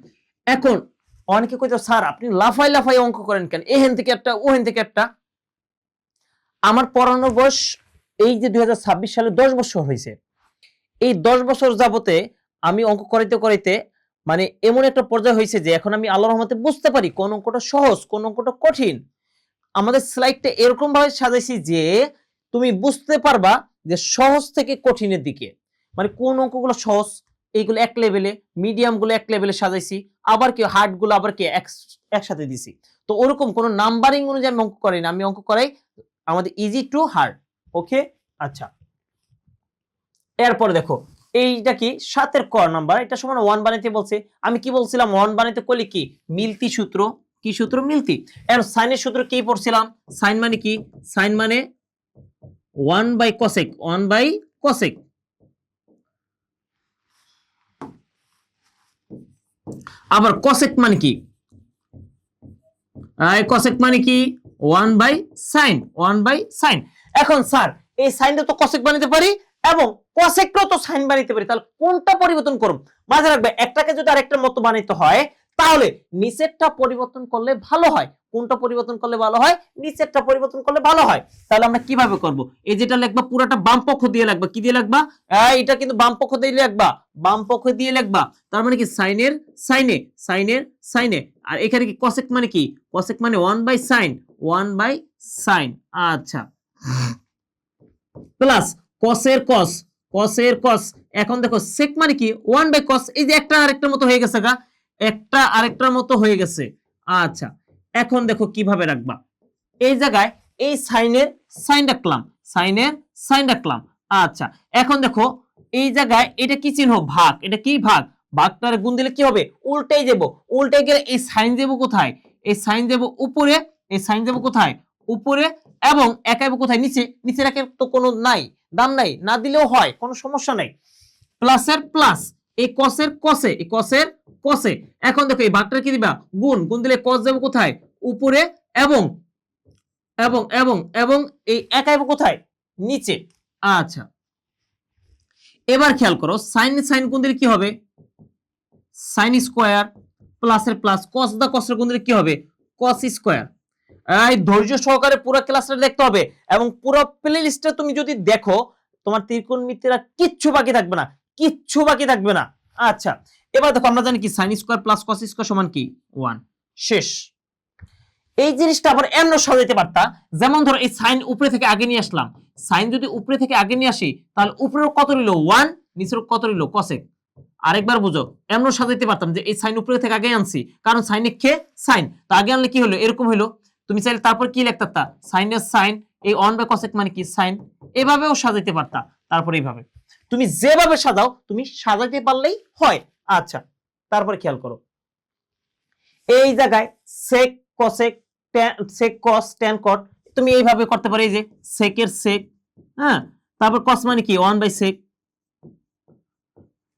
এখন অনেকে কইতো স্যার আপনি লাফাই অঙ্ক করেন কেন, এহেন থেকে একটা ওহেন থেকে একটা, আমার পড়ানোর বয়স এই যে 2026 সালে 10 বছর হয়েছে, এই 10 বছর যাবতে আমি অঙ্ক করাইতে মানে এমন একটা পর্যায়ে হয়েছে যে এখন আমি আল্লাহর রহমতে বুঝতে পারি কোন অঙ্কটা সহজ কোন অঙ্কটা কঠিন। আমাদের স্লাইডটা এরকম ভাবে সাজাইছি যে তুমি বুঝতে পারবা যে সহজ থেকে কঠিনের দিকে, মানে কোন অঙ্কগুলো সহজ এইগুলো এক লেভেলে, মিডিয়াম গুলো এক লেভেলে সাজাইছি, আবার কি হার্ড গুলো আবার কি একসাথে দিছি। তো ওরকম কোন নাম্বারিং অনুযায়ী আমি অঙ্ক করাই না, আমি অঙ্ক করাই আমাদের ইজি টু হার্ড। ওকে আচ্ছা এরপর দেখো এইটা কি 7 এর ক নাম্বার, এটা সমান 1 বানাইতে বলছে, আমি কি বলছিলাম 1 বানাইতে কইলে কি মিলতি সূত্র, কি সূত্র মিলতি, এর সাইনের সূত্র কি পড়ছিলাম, সাইন মানে কি সাইন মানে 1 বাই cosec, 1 বাই cosec, আবার cosec মানে কি cosec মানে কি 1 বাই sin, 1 বাই sin। এখন স্যার এই সাইনটা তো cosec বানাইতে পারি এবং cosecও তো sin বানাইতে পারি, তাহলে কোনটা পরিবর্তন করব, মাথায় রাখবে একটাকে যদি আরেকটার মতো বানাইতে হয় তাহলে নিচেরটা পরিবর্তন করলে ভালো হয়, কোনটা পরিবর্তন করলে ভালো হয়, নিচেরটা পরিবর্তন করলে ভালো হয়। তাহলে আমরা কিভাবে করব, এই যেটা লিখবা পুরোটা বাম পক্ষ দিয়ে লিখবা, কি দিয়ে লিখবা এটা কিন্তু বাম পক্ষ দিয়ে লিখবা, বাম পক্ষ দিয়ে লিখবা, তার মানে কি সাইনের সাইনে সাইনের সাইনে, আর এখানে কি cosec মানে কি cosec মানে 1 বাই sin, 1 বাই sin। আচ্ছা প্লাস cos এর cos, cos এর cos, এখন দেখো sec মানে কি 1 বাই cos, এই যে একটা আরেকটার মতো হয়ে গেছে গা, একটা আরেকটার মতো হয়ে গেছে। আচ্ছা এখন দেখো কিভাবে রাখবা, এই জায়গায় এই সাইনের সাইন রাখলাম, সাইনের সাইন রাখলাম। আচ্ছা এখন দেখো এই জায়গায় এটা কি চিহ্ন ভাগ, এটা কি ভাগ, ভাগটার গুণ দিলে কি হবে উল্টাই যাব, উল্টে গেলে এই সাইন যাব কোথায়, এই সাইন যাব উপরে, এই সাইন যাব কোথায় উপরে এবং একাই কোথায় নিচে, নিচের একের তো কোনো নাই, দাম নাই, না দিলেও হয়, কোনো সমস্যা নাই। প্লাসের প্লাস, এই কসের কসে, এই কসের কসে। এখন দেখো এই ভাগটা কি দিবা গুণ, গুণ দিলে কস যাবে কোথায় উপরে এবং এবং এবং এবং এই একাই কোথায় নিচে। আচ্ছা এবার খেয়াল করো সাইন সাইন গুণ দিলে কি হবে সাইন স্কয়ার, প্লাসের প্লাস, কস দা কসের গুণ দিলে কি হবে কস স্কয়ার। এই ধৈর্য সহকারে পুরো ক্লাসটা দেখতে হবে এবং পুরো প্লে লিস্টটা তুমি যদি দেখো তোমার ত্রিকোণমিতিরা কিচ্ছু বাকি থাকবে না, কিচ্ছু বাকি থাকবে না। আচ্ছা এবার দেখো আমরা জানি কি sine square plus cos square সমান কি 1, শেষ। এই জিনিসটা আবার এমন সাজাইতে পারতা, যেমন ধরো এই সাইন উপরে থেকে আগে নিয়ে আসলাম, সাইন যদি উপরে থেকে আগে নিয়ে আসি তাহলে উপরের কত রইল 1, নিচের কত রইল কসেক। আরেকবার বুঝো, এমন সাজাইতে পারতাম যে এই সাইন উপরে থেকে আগে আনছি, কারণ সাইনে কে সাইন, তো আগে আনলে কি হলো এরকম হলো। তুমি চাইলে তারপর কি লিখতে পারতা সাইনের সাইন, এই 1 বাই কসেক মানে কি সাইন, এভাবেও সাজাইতে পারতা। তারপর এইভাবে তুমি যেভাবে সাজাও তুমি সাজাইতে পারলেই হয়। আচ্ছা তারপর খেয়াল করো এই জায়গায় সেক কসেক সেক কস ট্যান কট তুমি এইভাবে করতে পারো, এই যে সেকের সেক, হ্যাঁ তারপর কস মানে কি 1 বাই সেক,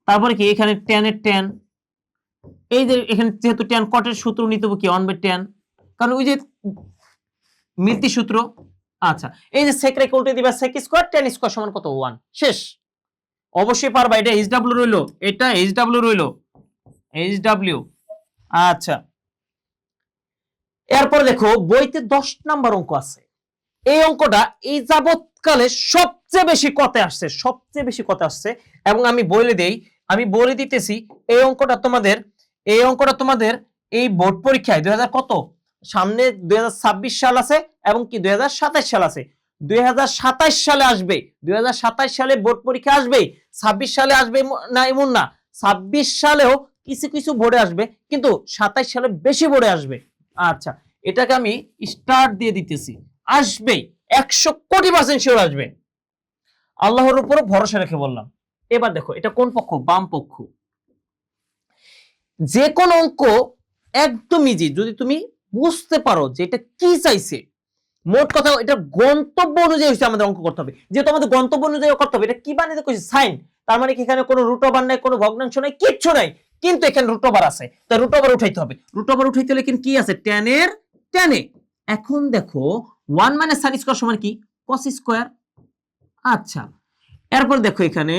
তারপরে কি এখানে ট্যানের ট্যান, এই যে এখানে যেহেতু ট্যান কটের সূত্র নিতে হবে কি 1 বাই ট্যান, কারণ ওই যে মিলতি সূত্র। আচ্ছা এই যে সেক রেখে উল্টে দিবা সেক স্কয়ার ট্যান স্কয়ার সমান কত 1, শেষ। অবশ্যই পারবা, এটা এইচ ডাব্লিউ রইলো, এটা এইচ ডাব্লিউ রইলো, এইচ ডাব্লিউ। আচ্ছা এরপর দেখো বইতে 10 নাম্বার অঙ্ক আছে, এই অঙ্কটা এই যাবৎকালে সবচেয়ে বেশি কতে আসছে, সবচেয়ে বেশি কতে আসছে। এবং আমি বলে দেই, আমি বলে দিতেছি এই অঙ্কটা তোমাদের, এই অঙ্কটা তোমাদের এই বোর্ড পরীক্ষায় 2000 কত সামনে 2026 সাল আছে এবং কি 2027 সাল আছে, 2027 সালে আসবে, 2027 সালে বোর্ড পরীক্ষা আসবে, 26 সালে আসবে না এমন না, 26 সালেও কিছু কিছু বোর্ডে আসবে, কিন্তু 27 সালে বেশি বোর্ডে আসবে। আচ্ছা এটাকে আমি স্টার্ট দিয়ে দিতেছি, আসবে 100 কোটি% শিওর আসবে, আল্লাহর উপর ভরসা রেখে বললাম। এবার দেখো এটা কোন পক্ষ, বাম পক্ষ। যে কোন অঙ্ক একদম ইজি যদি তুমি বুঝতে পারো যে এটা কি চাইছে, মোট কথা এটা গন্তব্য অনুযায়ী হচ্ছে আমাদের অঙ্ক করতে হবে, যেহেতু আমাদের গন্তব্য অনুযায়ী করতে হবে। এটা কি বানাইতে কইছে সাইন, তার মানে কি এখানে কোনো রুট ওভার নাই, কোনো ভগ্নাংশ নাই, কিচ্ছু নাই, কিন্তু এখানে রুট ওভার আছে, তাই রুট ওভার উঠাইতে হবে। রুট ওভার উঠাইতে হলে কিন্তু কি আছে ট্যানের ট্যানে। এখন দেখো 1 মানে সাইন স্কয়ার সমান কি কস স্কয়ার। আচ্ছা এরপর দেখো এখানে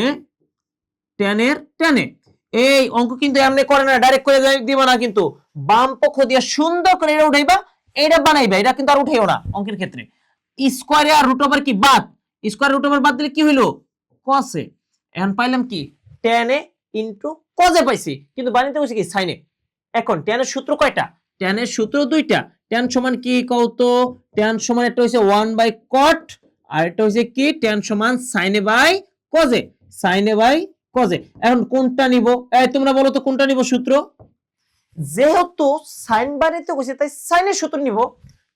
ট্যানের ট্যানে, এই অঙ্ক কিন্তু এমনি করে না, ডাইরেক্ট করে দিবা না, কিন্তু বাম পক্ষ দিয়ে সুন্দর করে এটা উঠাইবা, এটা বানাইবা, এটা কিন্তু আর উঠাইও না অঙ্কের ক্ষেত্রে। স্কয়ারে আর রুট ওভার কি বাদ, স্কয়ার রুট ওভার বাদ দিলে কি হইলো কসে, এখন পাইলাম কি ট্যানে ইনটু কজে পাইছি, কিন্তু বানাইতে হইছে কি সাইনে। এখন ট্যানের সূত্র কয়টা, ট্যানের সূত্র দুইটা, ট্যান সমান কি কওতো, ট্যান সমান একটা হইছে 1 বাই কট, আর এটা হইছে কি ট্যান সমান সাইনে বাই কজে, সাইনে বাই কজে। এখন কোনটা নিব, এই তোমরা বলো তো কোনটা নিব সূত্র, যেহেতু সাইন বানাইতে কইছে তাই সাইনের সূত্র নিব।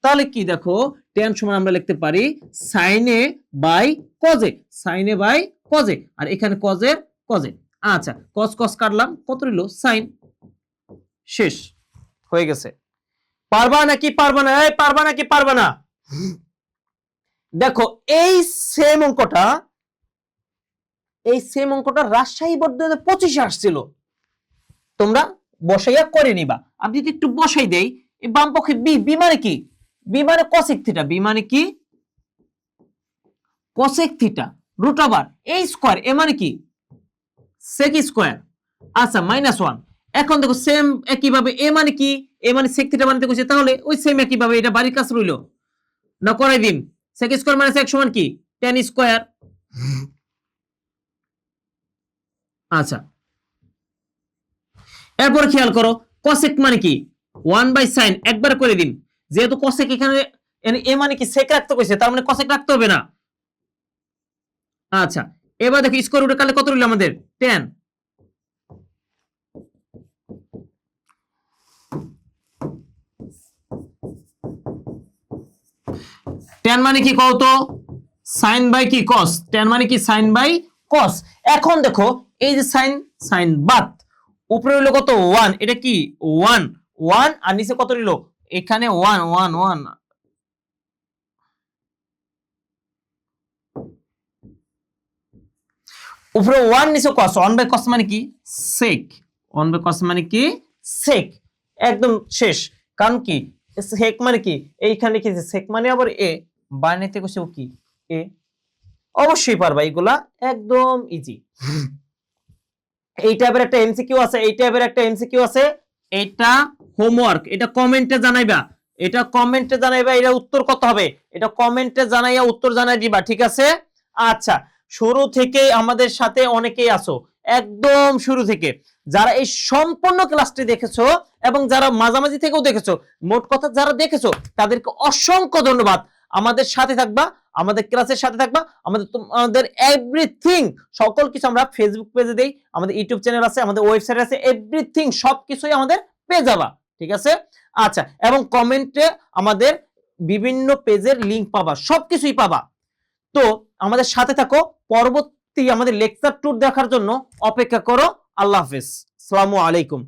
তাহলে কি দেখো ট্যান সমান আমরা লিখতে পারি সাইনে বাই কজে, সাইনে বাই কজে, আর এখানে কজের কজে। আচ্ছা কস কস কাটলাম, কত রইল সাইন, শেষ হয়ে গেছে। পারবা নাকি পারবা না, এই পারবা নাকি পারবা না। দেখো এই সেম অঙ্কটা, এই সেম অঙ্কটা রাজশাহী বোর্ড 2025 আসছিল, তোমরা বসাইয়া করে নিবা। আমি যদি একটু বসাই দেই, এই বাম পক্ষে বি, বি মানে কি, বি মানে কোসেক থিটা, বি মানে কি কোসেক থিটা, রুট ওভার এই স্কয়ার, এ মানে কি সেক স্কয়ার। আচ্ছা -1। এখন দেখো সেম একই ভাবে এ মানে কি, এ মানে সেক থিটা বানাতে কইছে, তাহলে ওই সেম একই ভাবে এটা বাড়ির কাজ রইলো না, করাই দিন। সেক স্কয়ার মানে সেক সমান কি ট্যান স্কয়ার। আচ্ছা এরপর খেয়াল করো কোসেক মানে কি 1 বাই সাইন, একবার করে দিন, যেহেতু কোসেক এখানে এ মানে কি সেক রাখতে কইছে, তার মানে কোসেক রাখতে হবে না। আচ্ছা এবার দেখো স্কয়ার রুটে কাটলে কত রইল আমাদের ট্যান, ট্যান মানে কি কত সাইন বাই কি কস, ট্যান মানে কি সাইন বাই কস। এখন দেখো এই যে সাইন, সাইন বাদ, উপরে হইলো কত 1, এটা কি 1 1, আর নিচে কত রইলো এখানে 1 1 1, উপরে 1 নিচে cos 1 বাই cos মানে কি sec 1 বাই cos মানে কি sec একদম শেষ কারণ কি sec মানে কি এইখানে কি sec মানে আবার a বাইনারিতে কইছে কি a অবশ্যই পারবা এগুলা একদম ইজি এই টাইপের একটা এমসিকিউ আছে এই টাইপের একটা এমসিকিউ আছে এটা হোমওয়ার্ক এটা কমেন্টে জানাইবা এটা উত্তর কত হবে এটা কমেন্টে জানাইয়া উত্তর জানাই দিবা ঠিক আছে আচ্ছা শুরু থেকে আমাদের সাথে অনেকেই আসো একদম শুরু থেকে যারা এই সম্পূর্ণ ক্লাসটি দেখেছো এবং যারা মাঝামাঝি থেকেও দেখেছো মোট কথা যারা দেখেছো তাদেরকে অসংখ্য ধন্যবাদ আমাদের সাথে থাকবা আমাদের ক্লাসের সাথে থাকবা আমাদের এভরিথিং সকল কিছু আমরা ফেসবুক পেজে দেই আমাদের ইউটিউব চ্যানেল আছে আমাদের ওয়েবসাইট আছে এভরিথিং সবকিছুই আমাদের পেয়ে যাবা ঠিক আছে আচ্ছা এবং কমেন্টে আমাদের বিভিন্ন পেজের লিংক পাবা সবকিছুই পাবা তো আমাদের সাথে থাকো পরবর্তী আমাদের লেকচার ট্যুর দেখার জন্য অপেক্ষা করো আল্লাহ হাফেজ আসসালামু আলাইকুম